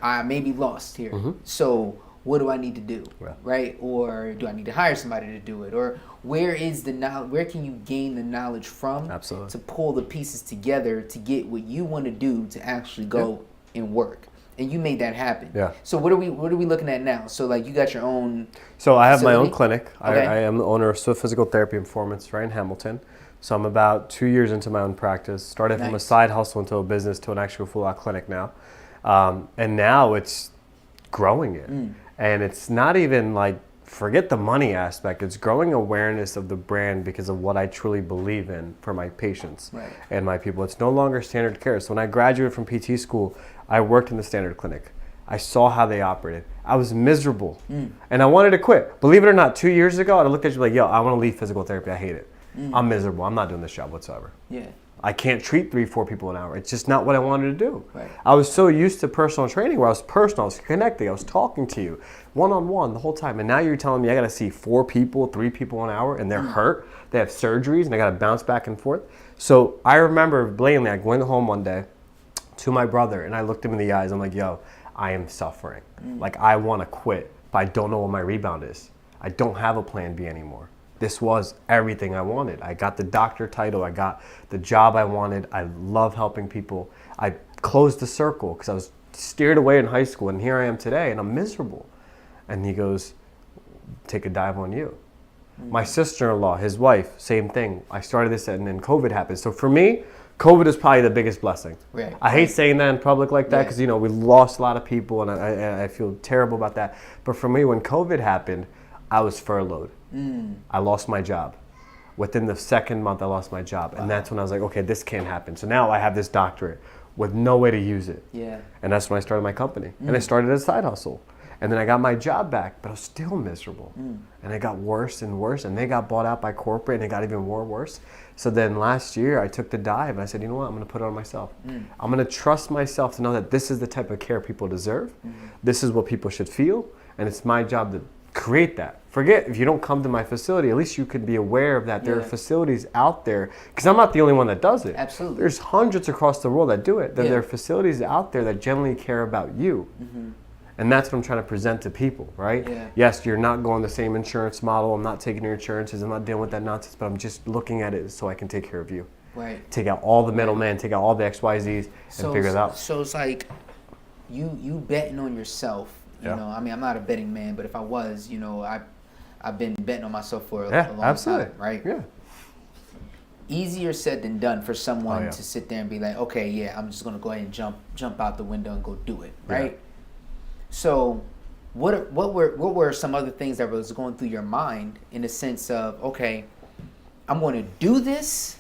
I may be lost here. So what do I need to do? Yeah. Right? Or do I need to hire somebody to do it? Or where is the knowledge? Where can you gain the knowledge from? Absolutely. To pull the pieces together to get what you want to do to actually go and work. And you made that happen. Yeah. So what are we looking at now? So like you got your own. So I have my own clinic. Okay. I am the owner of Swift Physical Therapy and Performance right in Hamilton. So I'm about 2 years into my own practice. Started from a side hustle into a business to an actual full-out clinic now. And now it's growing it. And it's not even like, forget the money aspect. It's growing awareness of the brand because of what I truly believe in for my patients and my people. It's no longer standard care. So when I graduated from PT school, I worked in the standard clinic. I saw how they operated. I was miserable. And I wanted to quit. Believe it or not, 2 years ago, I looked at you like, yo, I want to leave physical therapy. I hate it. I'm miserable. I'm not doing this job whatsoever. Yeah. I can't treat 3-4 people an hour. It's just not what I wanted to do. Right. I was so used to personal training where I was personal, I was connecting, I was talking to you one-on-one the whole time. And now you're telling me I got to see 4 people, 3 people an hour, and they're hurt. They have surgeries, and I got to bounce back and forth. So I remember blatantly, I went home one day to my brother, and I looked him in the eyes. I'm like, yo, I am suffering. Like, I want to quit, but I don't know what my rebound is. I don't have a plan B anymore. This was everything I wanted. I got the doctor title. I got the job I wanted. I love helping people. I closed the circle because I was steered away in high school, and here I am today, and I'm miserable. And he goes, take a dive on you. My sister-in-law, his wife, same thing. I started this, and then COVID happened. So for me, COVID is probably the biggest blessing. Right. I hate saying that in public like that because, you know, we lost a lot of people, and I feel terrible about that. But for me, when COVID happened, I was furloughed. I lost my job. Within the second month, I lost my job. And that's when I was like, okay, this can't happen. So now I have this doctorate with no way to use it. Yeah. And that's when I started my company. And I started as a side hustle. And then I got my job back, but I was still miserable. And it got worse and worse. And they got bought out by corporate, and it got even more worse. So then last year, I took the dive, and I said, you know what? I'm going to put it on myself. I'm going to trust myself to know that this is the type of care people deserve. This is what people should feel. And it's my job to create that. Forget if you don't come to my facility, at least you could be aware of that. There are facilities out there, because I'm not the only one that does it. Absolutely. There's hundreds across the world that do it. There are facilities out there that genuinely care about you. And that's what I'm trying to present to people, right? Yeah. Yes, you're not going the same insurance model. I'm not taking your insurances. I'm not dealing with that nonsense, but I'm just looking at it so I can take care of you. Right. Take out all the middlemen, take out all the XYZs, and figure it out. So it's like you betting on yourself. You know, I mean, I'm not a betting man, but if I was, you know, I've been betting on myself for a long time, right? Yeah. easier said than done for someone to sit there and be like, okay, yeah, I'm just gonna go ahead and jump out the window and go do it, right? Yeah. So, what were some other things that was going through your mind in the sense of, okay, I'm going to do this,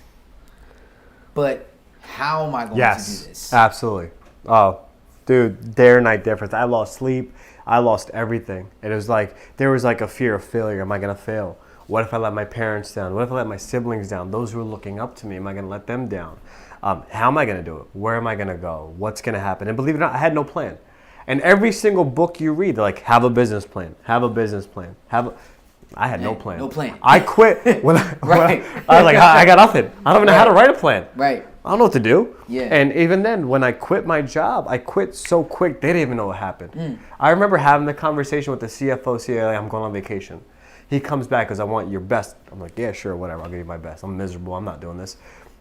but how am I going to do this? Absolutely. Oh, dude, day or night difference. I lost sleep. I lost everything. It was like, there was like a fear of failure. Am I going to fail? What if I let my parents down? What if I let my siblings down? Those who are looking up to me, am I going to let them down? How am I going to do it? Where am I going to go? What's going to happen? And believe it or not, I had no plan. And every single book you read, they're like, have a business plan. Have a business plan. I had no plan. No plan. I quit when I was like, I got nothing. I don't even know how to write a plan. Right. I don't know what to do. Yeah. And even then, when I quit my job, I quit so quick, they didn't even know what happened. I remember having the conversation with the CFO, CA, I'm going on vacation. He comes back because I want your best. I'm like, yeah, sure, whatever. I'll give you my best. I'm miserable. I'm not doing this.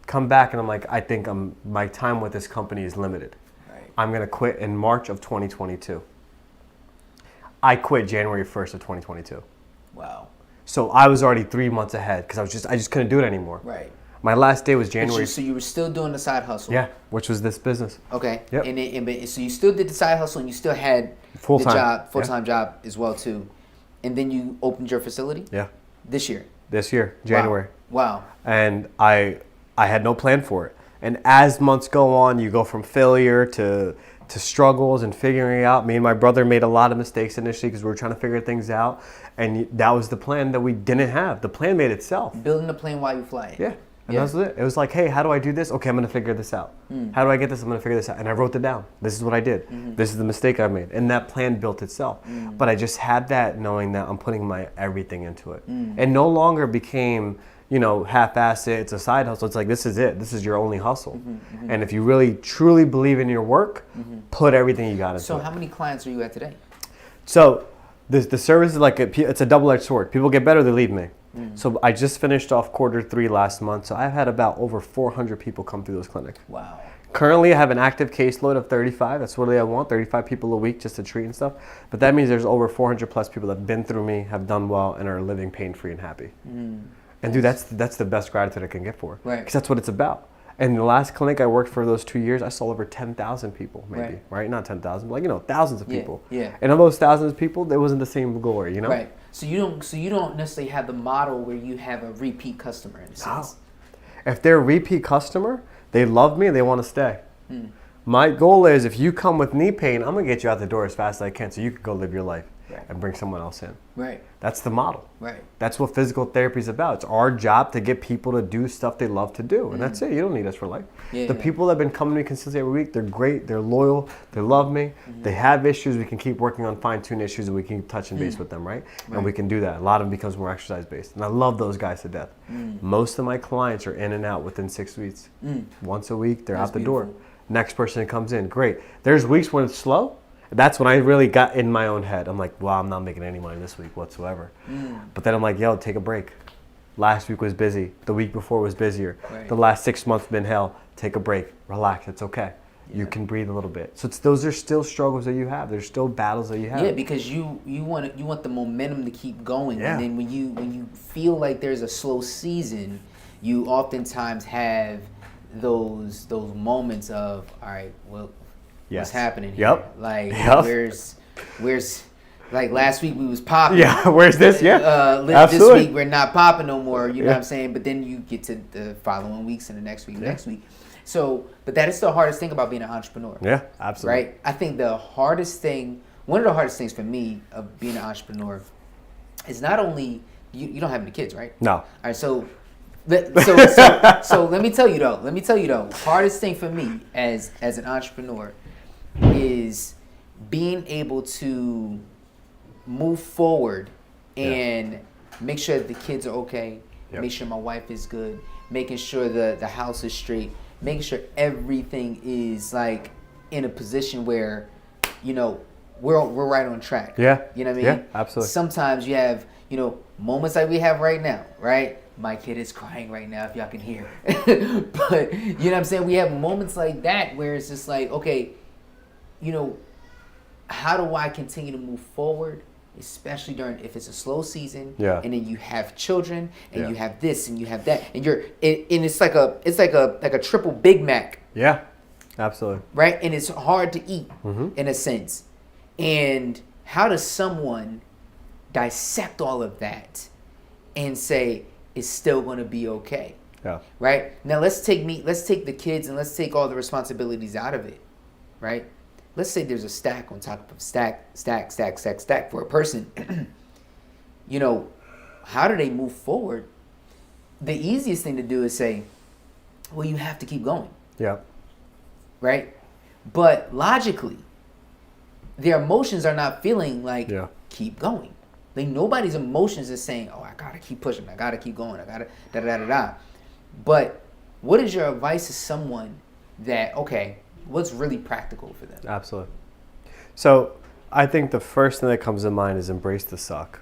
Come back and I'm like, I think my time with this company is limited. I'm going to quit in March of 2022. I quit January 1st of 2022. Wow. So I was already 3 months ahead because I just couldn't do it anymore. Right. My last day was January. So you were still doing the side hustle? Yeah, which was this business. Okay. Yep. So you still did the side hustle and you still had full-time job as well too. And then you opened your facility? Yeah. This year, January. Wow. And I had no plan for it. And as months go on, you go from failure to struggles and figuring it out. Me and my brother made a lot of mistakes initially because we were trying to figure things out. And that was the plan that we didn't have. The plan made itself. Building the plane while you fly it. Yeah. And that was it. It was like, hey, how do I do this? Okay, I'm going to figure this out. How do I get this? I'm going to figure this out. And I wrote it down. This is what I did. This is the mistake I made. And that plan built itself. But I just had that knowing that I'm putting my everything into it. And no longer became, half-assed it. It's a side hustle. It's like, this is it. This is your only hustle. And if you really, truly believe in your work, put everything you got into it. So how many clients are you at today? So the service is like, it's a double-edged sword. People get better, they leave me. So I just finished off Q3 last month. So I've had about over 400 people come through those clinics. Wow. Currently, I have an active caseload of 35. That's what I want, 35 people a week just to treat and stuff. But that means there's over 400 plus people that have been through me, have done well, and are living pain-free and happy. And dude, that's the best gratitude I can get for. Right. Because that's what it's about. And the last clinic I worked for those 2 years, I saw over 10,000 people, maybe, right? Not 10,000, but thousands of people. Yeah. And of those thousands of people, there wasn't the same glory, Right. So you don't necessarily have the model where you have a repeat customer in a sense. No. If they're a repeat customer, they love me, they want to stay. My goal is, if you come with knee pain, I'm gonna get you out the door as fast as I can so you can go live your life and bring someone else in. Right. That's the model. Right. That's what physical therapy is about. It's our job to get people to do stuff they love to do. And that's it. You don't need us for life. The people that have been coming to me consistently every week, they're great, they're loyal, they love me. They have issues, we can keep working on fine-tune issues, and we can keep touching base with them, right? And we can do that. A lot of them becomes more exercise-based. And I love those guys to death. Most of my clients are in and out within 6 weeks. Once a week, they're out the door. Next person comes in, great. There's weeks when it's slow. That's when I really got in my own head. I'm like, wow, I'm not making any money this week whatsoever. But then I'm like, yo, take a break. Last week was busy. The week before was busier. The last 6 months been hell. Take a break. Relax. It's okay. You can breathe a little bit. So those are still struggles that you have. There's still battles that you have. Yeah, because you want the momentum to keep going. And then when you feel like there's a slow season, you oftentimes have those moments of, all right, well, what's happening here? Like, where's like last week we was popping. Yeah, where's this? This week we're not popping no more. You know what I'm saying? But then you get to the following weeks and the next week. So, but that is the hardest thing about being an entrepreneur. Yeah, absolutely. Right? I think one of the hardest things for me of being an entrepreneur is not only, you don't have any kids, right? No. All right, so let me tell you though, hardest thing for me as an entrepreneur is being able to move forward and make sure that the kids are okay, make sure my wife is good, making sure the house is straight, making sure everything is like in a position where, we're right on track. Yeah. You know what I mean? Yeah, absolutely. Sometimes you have, moments like we have right now, right? My kid is crying right now, if y'all can hear. But, you know what I'm saying? We have moments like that where it's just like, okay, how do I continue to move forward especially if it's a slow season, Yeah. and then you have children, and Yeah. you have this, and you have that, and it's like a triple Big Mac. Yeah, absolutely. Right, and it's hard to eat Mm-hmm. in a sense. And how does someone dissect all of that and say it's still going to be okay? Yeah. Right? Now let's take the kids and let's take all the responsibilities out of it. Right? Let's say there's a stack on top of stack for a person. You know, how do they move forward? The easiest thing to do is say, well, you have to keep going. Yeah. Right? But logically, their emotions are not feeling like keep going. Like nobody's emotions is saying, oh, I gotta keep pushing, I gotta keep going, I gotta da-da-da-da-da. But what is your advice to someone that, okay, what's really practical for them? Absolutely. So I think the first thing that comes to mind is embrace the suck.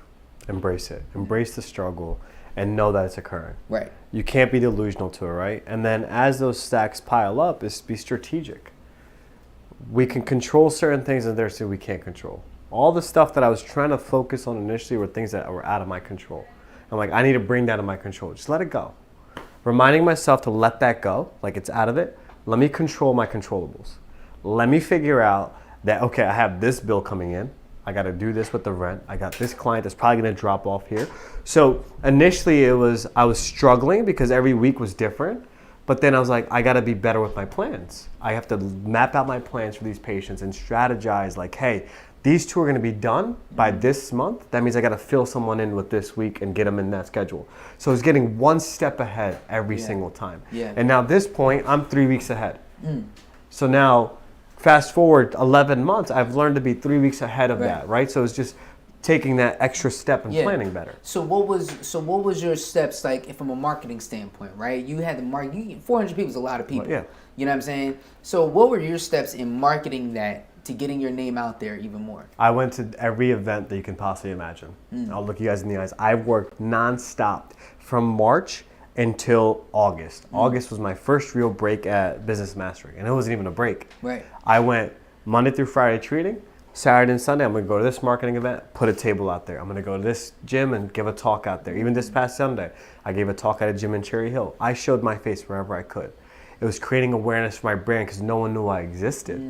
Embrace it. Embrace the struggle and know that it's occurring. Right. You can't be delusional to it, right? And then as those stacks pile up, is be strategic. We can control certain things and there's things we can't control. All the stuff that I was trying to focus on initially were things that were out of my control. I'm like, I need to bring that in my control. Just let it go. Reminding myself to let that go, like it's out of it. Let me control my controllables. Let me figure out that, okay, I have this bill coming in. I got to do this with the rent. I got this client that's probably going to drop off here. So initially I was struggling because every week was different. But then I was like, I got to be better with my plans. I have to map out my plans for these patients and strategize like, hey, these two are going to be done by this month. That means I got to fill someone in with this week and get them in that schedule. So it's getting one step ahead every single time. Yeah. And now at this point, I'm 3 weeks ahead. So now fast forward 11 months, I've learned to be 3 weeks ahead of that, right? So it's just taking that extra step and planning better. So what was your steps like from a marketing standpoint, right? You had the market. 400 people is a lot of people. Well, yeah. You know what I'm saying? So what were your steps in marketing that to getting your name out there even more? I went to every event that you can possibly imagine. I'll look you guys in the eyes. I worked nonstop from March until August. August was my first real break at Business Mastery, and it wasn't even a break. Right. I went Monday through Friday treating. Saturday and Sunday, I'm going to go to this marketing event, put a table out there. I'm going to go to this gym and give a talk out there. Even this past Sunday, I gave a talk at a gym in Cherry Hill. I showed my face wherever I could. It was creating awareness for my brand because no one knew I existed.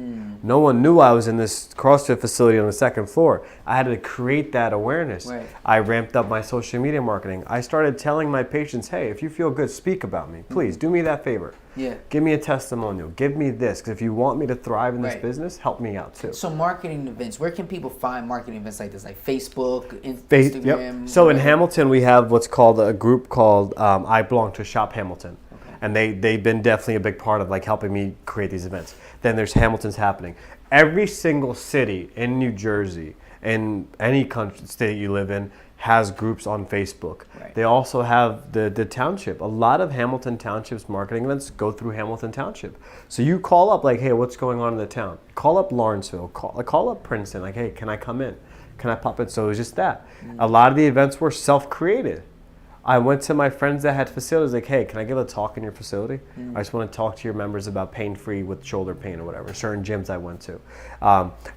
No one knew I was in this CrossFit facility on the second floor. I had to create that awareness. Right. I ramped up my social media marketing. I started telling my patients, hey, if you feel good, speak about me. Please, do me that favor. Yeah. Give me a testimonial. Give me this. Because if you want me to thrive in this business, help me out too. So marketing events, where can people find marketing events like this? Like Facebook, Instagram? Yep. So in Hamilton, we have what's called a group called I Belong to Shop Hamilton. And they've been definitely a big part of like helping me create these events. Then there's Hamilton's Happening. Every single city in New Jersey, in any country, state you live in, has groups on Facebook. Right. They also have the township. A lot of Hamilton Township's marketing events go through Hamilton Township. So you call up like, hey, what's going on in the town? Call up Lawrenceville, call up Princeton, like, hey, can I come in? Can I pop in? So it was just that. A lot of the events were self-created. I went to my friends that had facilities like, hey, can I give a talk in your facility? I just want to talk to your members about pain-free with shoulder pain or whatever. Certain gyms I went to.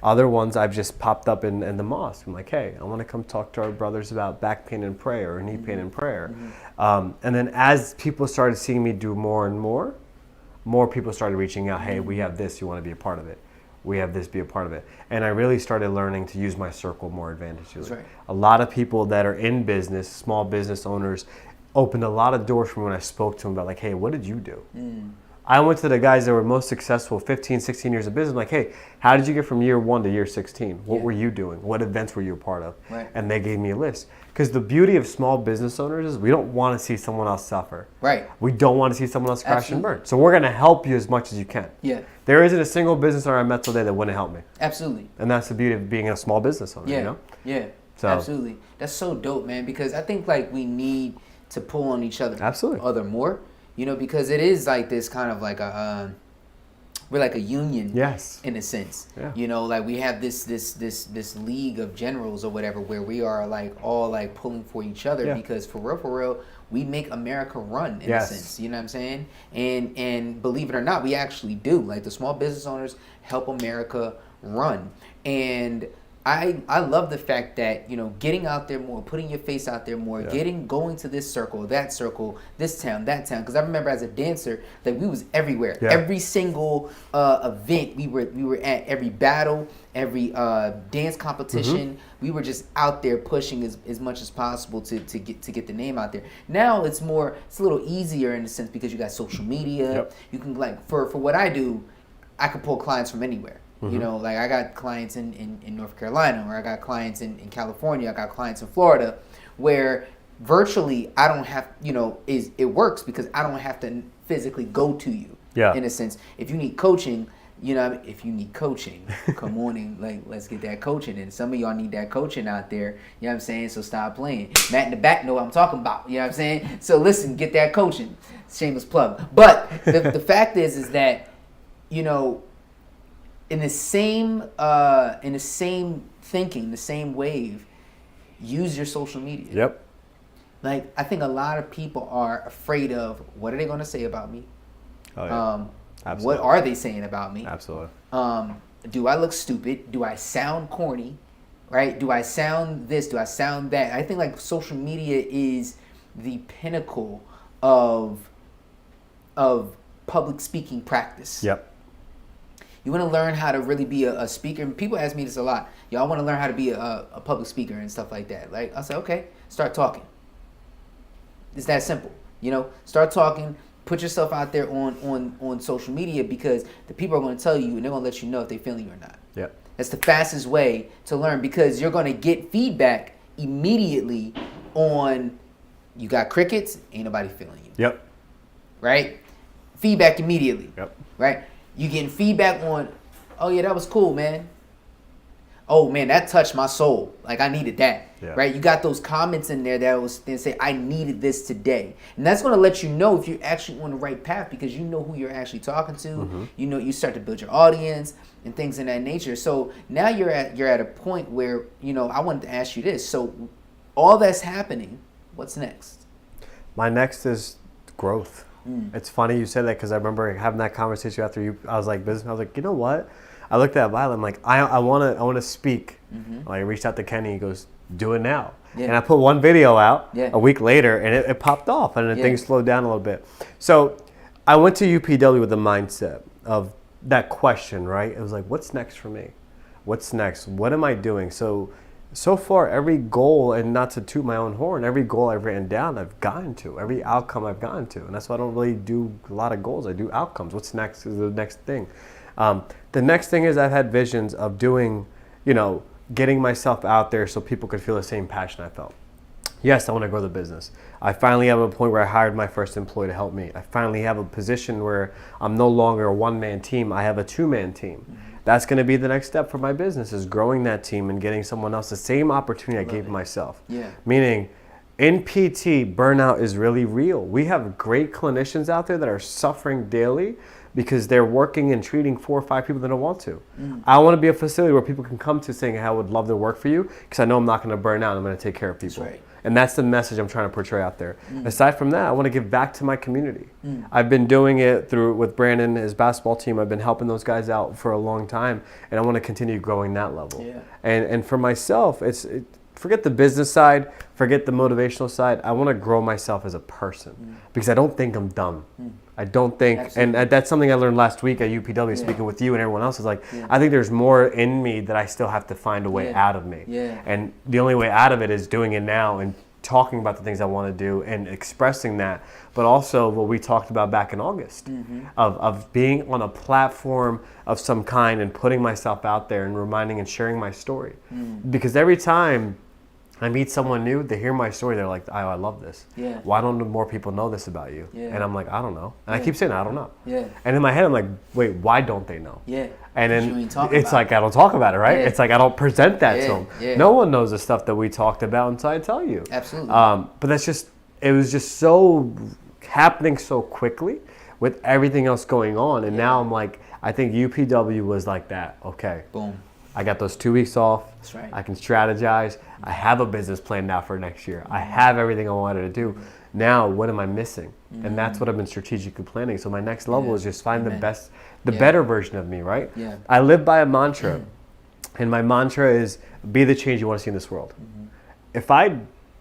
Other ones I've just popped up in the mosque. I'm like, hey, I want to come talk to our brothers about back pain and prayer or knee pain and prayer. And then as people started seeing me do more and more people started reaching out, hey, we have this, you want to be a part of it? We have this, be a part of it. And I really started learning to use my circle more advantageously. That's right. A lot of people that are in business, small business owners, opened a lot of doors for me when I spoke to them about like, hey, what did you do? I went to the guys that were most successful, 15, 16 years of business. I'm like, hey, how did you get from year 1 to year 16? What were you doing? What events were you a part of? Right. And they gave me a list. Because the beauty of small business owners is we don't want to see someone else suffer. Right. We don't want to see someone else crash and burn. So we're going to help you as much as you can. Yeah. There isn't a single business owner I met today that wouldn't help me. Absolutely. And that's the beauty of being a small business owner, Yeah. you know? Yeah. So, absolutely. That's so dope, man, because I think like we need to pull on each other more, you know, because it is like this kind of like we're like a union, yes, in a sense. Yeah. You know, like we have this league of generals or whatever where we are like all like pulling for each other because for real, we make America run in a sense. You know what I'm saying? And believe it or not, we actually do. Like the small business owners help America run. And I love the fact that, you know, getting out there more, putting your face out there more, going to this circle, this town, that town. Because I remember as a dancer, like we was everywhere. Yeah. Every single event we were at, every battle, every dance competition, we were just out there pushing as much as possible to get the name out there. Now it's a little easier in a sense because you got social media. Yep. You can, like, for what I do, I can pull clients from anywhere. You know, like I got clients in North Carolina, or I got clients in California, I got clients in Florida, where virtually I don't have, you know, it works because I don't have to physically go to you. Yeah. In a sense, if you need coaching, you know, if you need coaching, come on and, like, let's get that coaching. And some of y'all need that coaching out there. You know what I'm saying? So stop playing. Matt in the back know what I'm talking about. You know what I'm saying? So listen, get that coaching. Shameless plug. But the fact is that, you know, in the same thinking, the same wave, use your social media. Yep. Like, I think a lot of people are afraid of, what are they going to say about me? Oh, yeah. Absolutely. What are they saying about me? Absolutely. Do I look stupid? Do I sound corny? Right? Do I sound this? Do I sound that? I think, like, social media is the pinnacle of public speaking practice. Yep. You want to learn how to really be a speaker. And people ask me this a lot. Y'all want to learn how to be a public speaker and stuff like that. Like, I say, okay, start talking. It's that simple. You know, start talking. Put yourself out there on social media, because the people are going to tell you, and they're going to let you know if they're feeling you or not. Yep. That's the fastest way to learn, because you're going to get feedback immediately on, you got crickets, ain't nobody feeling you. Yep. Right? Feedback immediately. Yep. Right? You getting feedback on, oh yeah, that was cool, man. Oh man, that touched my soul. Like, I needed that. Yeah. Right? You got those comments in there that was then say, I needed this today. And that's going to let you know if you're actually on the right path, because you know who you're actually talking to. Mm-hmm. You know, you start to build your audience and things in that nature. So now you're at a point where, you know, I wanted to ask you this. So all that's happening, what's next? My next is growth. It's funny you said that, because I remember having that conversation after I was like, business. I was like, you know what? I looked at Violet. I'm like, I want to speak. Mm-hmm. I reached out to Kenny. He goes, do it now. Yeah. And I put one video out a week later, and it popped off, and then things slowed down a little bit. So I went to UPW with the mindset of that question, right? It was like, what's next for me? What's next? What am I doing? So far, every goal, and not to toot my own horn, every goal I've written down, I've gotten to. Every outcome I've gotten to. And that's why I don't really do a lot of goals. I do outcomes. What's next is the next thing. The next thing is I've had visions of doing, you know, getting myself out there so people could feel the same passion I felt. Yes, I want to grow the business. I finally have a point where I hired my first employee to help me. I finally have a position where I'm no longer a one-man team. I have a two-man team. Mm-hmm. That's going to be the next step for my business, is growing that team and getting someone else the same opportunity I gave myself. Yeah. Meaning, in PT, burnout is really real. We have great clinicians out there that are suffering daily because they're working and treating 4 or 5 people that don't want to. I want to be a facility where people can come to saying, hey, I would love to work for you, because I know I'm not going to burn out. I'm going to take care of people. That's right. And that's the message I'm trying to portray out there. Aside from that, I want to give back to my community. I've been doing it with Brandon, his basketball team. I've been helping those guys out for a long time, and I want to continue growing that level. Yeah. And for myself, forget the business side, forget the motivational side. I want to grow myself as a person, because I don't think I'm dumb. I don't think, absolutely. And that's something I learned last week at UPW, speaking with you and everyone else, is like, I think there's more in me that I still have to find a way out of me. Yeah. And the only way out of it is doing it now and talking about the things I want to do and expressing that. But also what we talked about back in August, of being on a platform of some kind and putting myself out there and reminding and sharing my story. Because every time I meet someone new, they hear my story, they're like, oh, I love this. Yeah. Why don't more people know this about you? Yeah. And I'm like, I don't know. And I keep saying, I don't know. Yeah. And in my head, I'm like, wait, why don't they know? Yeah. And then it's like, I don't talk about it, right? Yeah. It's like, I don't present that to them. Yeah. No one knows the stuff that we talked about until I tell you. Absolutely. But it was just so happening so quickly with everything else going on. And now I'm like, I think UPW was like that. Okay. Boom. I got those 2 weeks off. That's right. I can strategize. I have a business plan now for next year. I have everything I wanted to do. Now, what am I missing? And that's what I've been strategically planning. So my next level is just find the better version of me, right? Yeah. I live by a mantra. And my mantra is be the change you want to see in this world. Mm-hmm. If I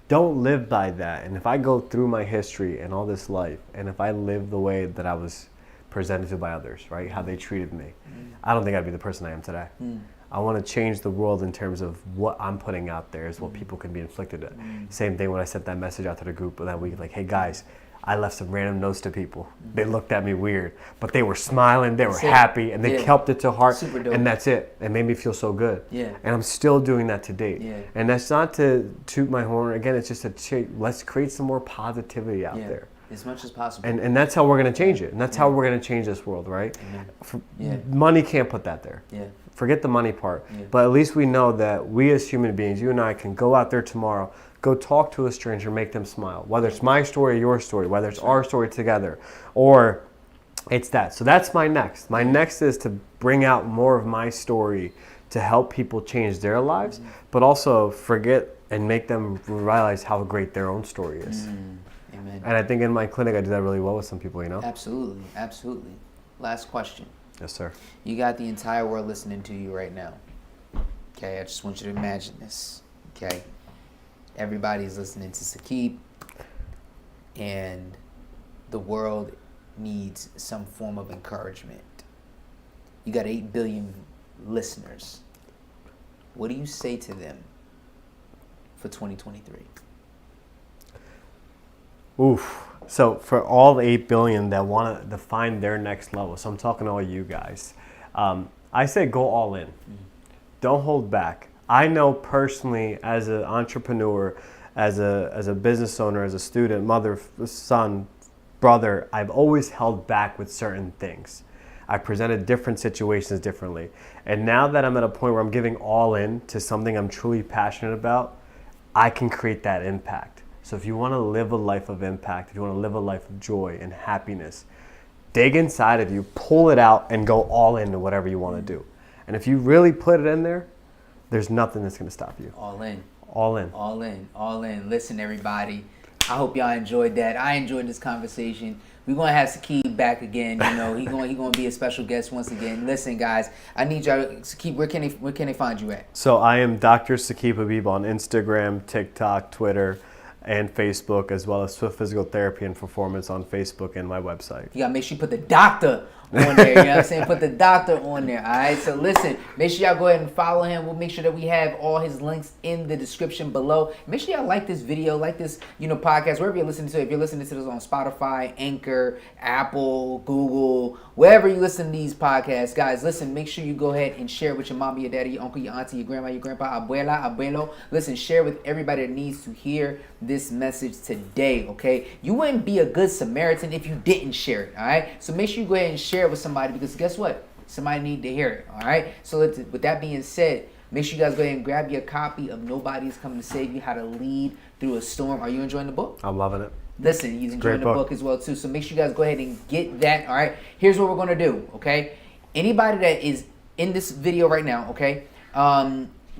don't live by that, and if I go through my history and all this life, and if I live the way that I was presented to by others, right, how they treated me, I don't think I'd be the person I am today. I want to change the world in terms of what I'm putting out there is what people can be inflicted at. Same thing when I sent that message out to the group that week, like, hey guys, I left some random notes to people. They looked at me weird, but they were smiling, they were happy, and they kept it to heart, and that's it. It made me feel so good. Yeah. And I'm still doing that to date. Yeah. And that's not to toot my horn. Again, it's just let's create some more positivity out there. As much as possible. And that's how we're going to change it. And that's how we're going to change this world, right? Money can't put that there. Yeah. Forget the money part. Yeah. But at least we know that we as human beings, you and I, can go out there tomorrow, go talk to a stranger, make them smile. Whether it's my story or your story, whether it's our story together, or it's that. So that's my next. My next is to bring out more of my story to help people change their lives, but also forget and make them realize how great their own story is. Amen. And I think in my clinic, I do that really well with some people, you know? Absolutely. Absolutely. Last question. Yes, sir. You got the entire world listening to you right now. Okay, I just want you to imagine this. Okay? Everybody's listening to Saqib, and the world needs some form of encouragement. You got 8 billion listeners. What do you say to them for 2023? Oof. So for all the 8 billion that want to find their next level, so I'm talking to all you guys, I say go all in. Don't hold back. I know personally, as an entrepreneur, as a business owner, as a student, mother, son, brother, I've always held back with certain things. I presented different situations differently. And now that I'm at a point where I'm giving all in to something I'm truly passionate about, I can create that impact. So if you want to live a life of impact, if you want to live a life of joy and happiness, dig inside of you, pull it out, and go all into whatever you want to do. And if you really put it in there, there's nothing that's going to stop you. All in. All in. All in. All in. Listen, everybody. I hope y'all enjoyed that. I enjoyed this conversation. We're going to have Saqib back again. You know, he's going to be a special guest once again. Listen, guys, I need y'all. Saqib, where can they find you at? So I am Dr. Saqib Habib on Instagram, TikTok, Twitter, and Facebook, as well as Swift Physical Therapy and Performance on Facebook and my website. You got to make sure you put the doctor on there. You know what I'm saying? Put the doctor on there. All right. So listen, make sure y'all go ahead and follow him. We'll make sure that we have all his links in the description below. Make sure y'all like this video, like this, podcast, wherever you're listening to it. If you're listening to this on Spotify, Anchor, Apple, Google, wherever you listen to these podcasts, guys, listen, make sure you go ahead and share it with your mama, your daddy, your uncle, your auntie, your grandma, your grandpa, abuela, abuelo. Listen, share with everybody that needs to hear this message today, okay? You wouldn't be a good Samaritan if you didn't share it, all right? So make sure you go ahead and share it with somebody, because guess what? Somebody need to hear it, all right? So with that being said, make sure you guys go ahead and grab your copy of Nobody's Coming to Save You, How to Lead Through a Storm. Are you enjoying the book? I'm loving it. Listen, he's enjoying the book as well, too. So make sure you guys go ahead and get that, all right? Here's what we're going to do, okay? Anybody that is in this video right now, okay,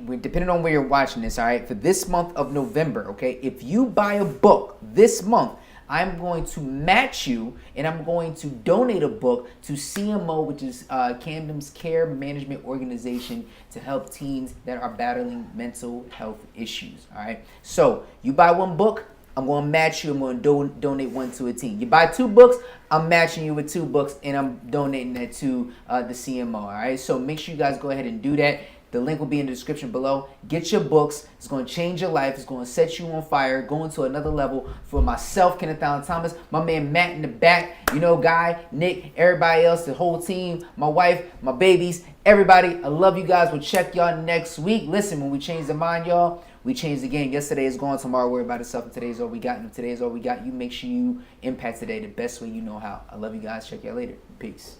depending on where you're watching this, all right, for this month of November, okay, if you buy a book this month, I'm going to match you, and I'm going to donate a book to CMO, which is Camden's Care Management Organization, to help teens that are battling mental health issues, all right? So you buy one book, I'm going to match you. I'm going to donate one to a teen. You buy 2 books, I'm matching you with 2 books, and I'm donating that to the CMO, all right? So make sure you guys go ahead and do that. The link will be in the description below. Get your books. It's going to change your life. It's going to set you on fire, going to another level. For myself, Kenneth Allen Thomas, my man Matt in the back, Guy, Nick, everybody else, the whole team, my wife, my babies, everybody. I love you guys. We'll check y'all next week. Listen, when we change the mind, y'all, we change the game. Yesterday is gone. Tomorrow, worry about itself. And today's all we got. And if today's all we got, you make sure you impact today the best way you know how. I love you guys. Check y'all later. Peace.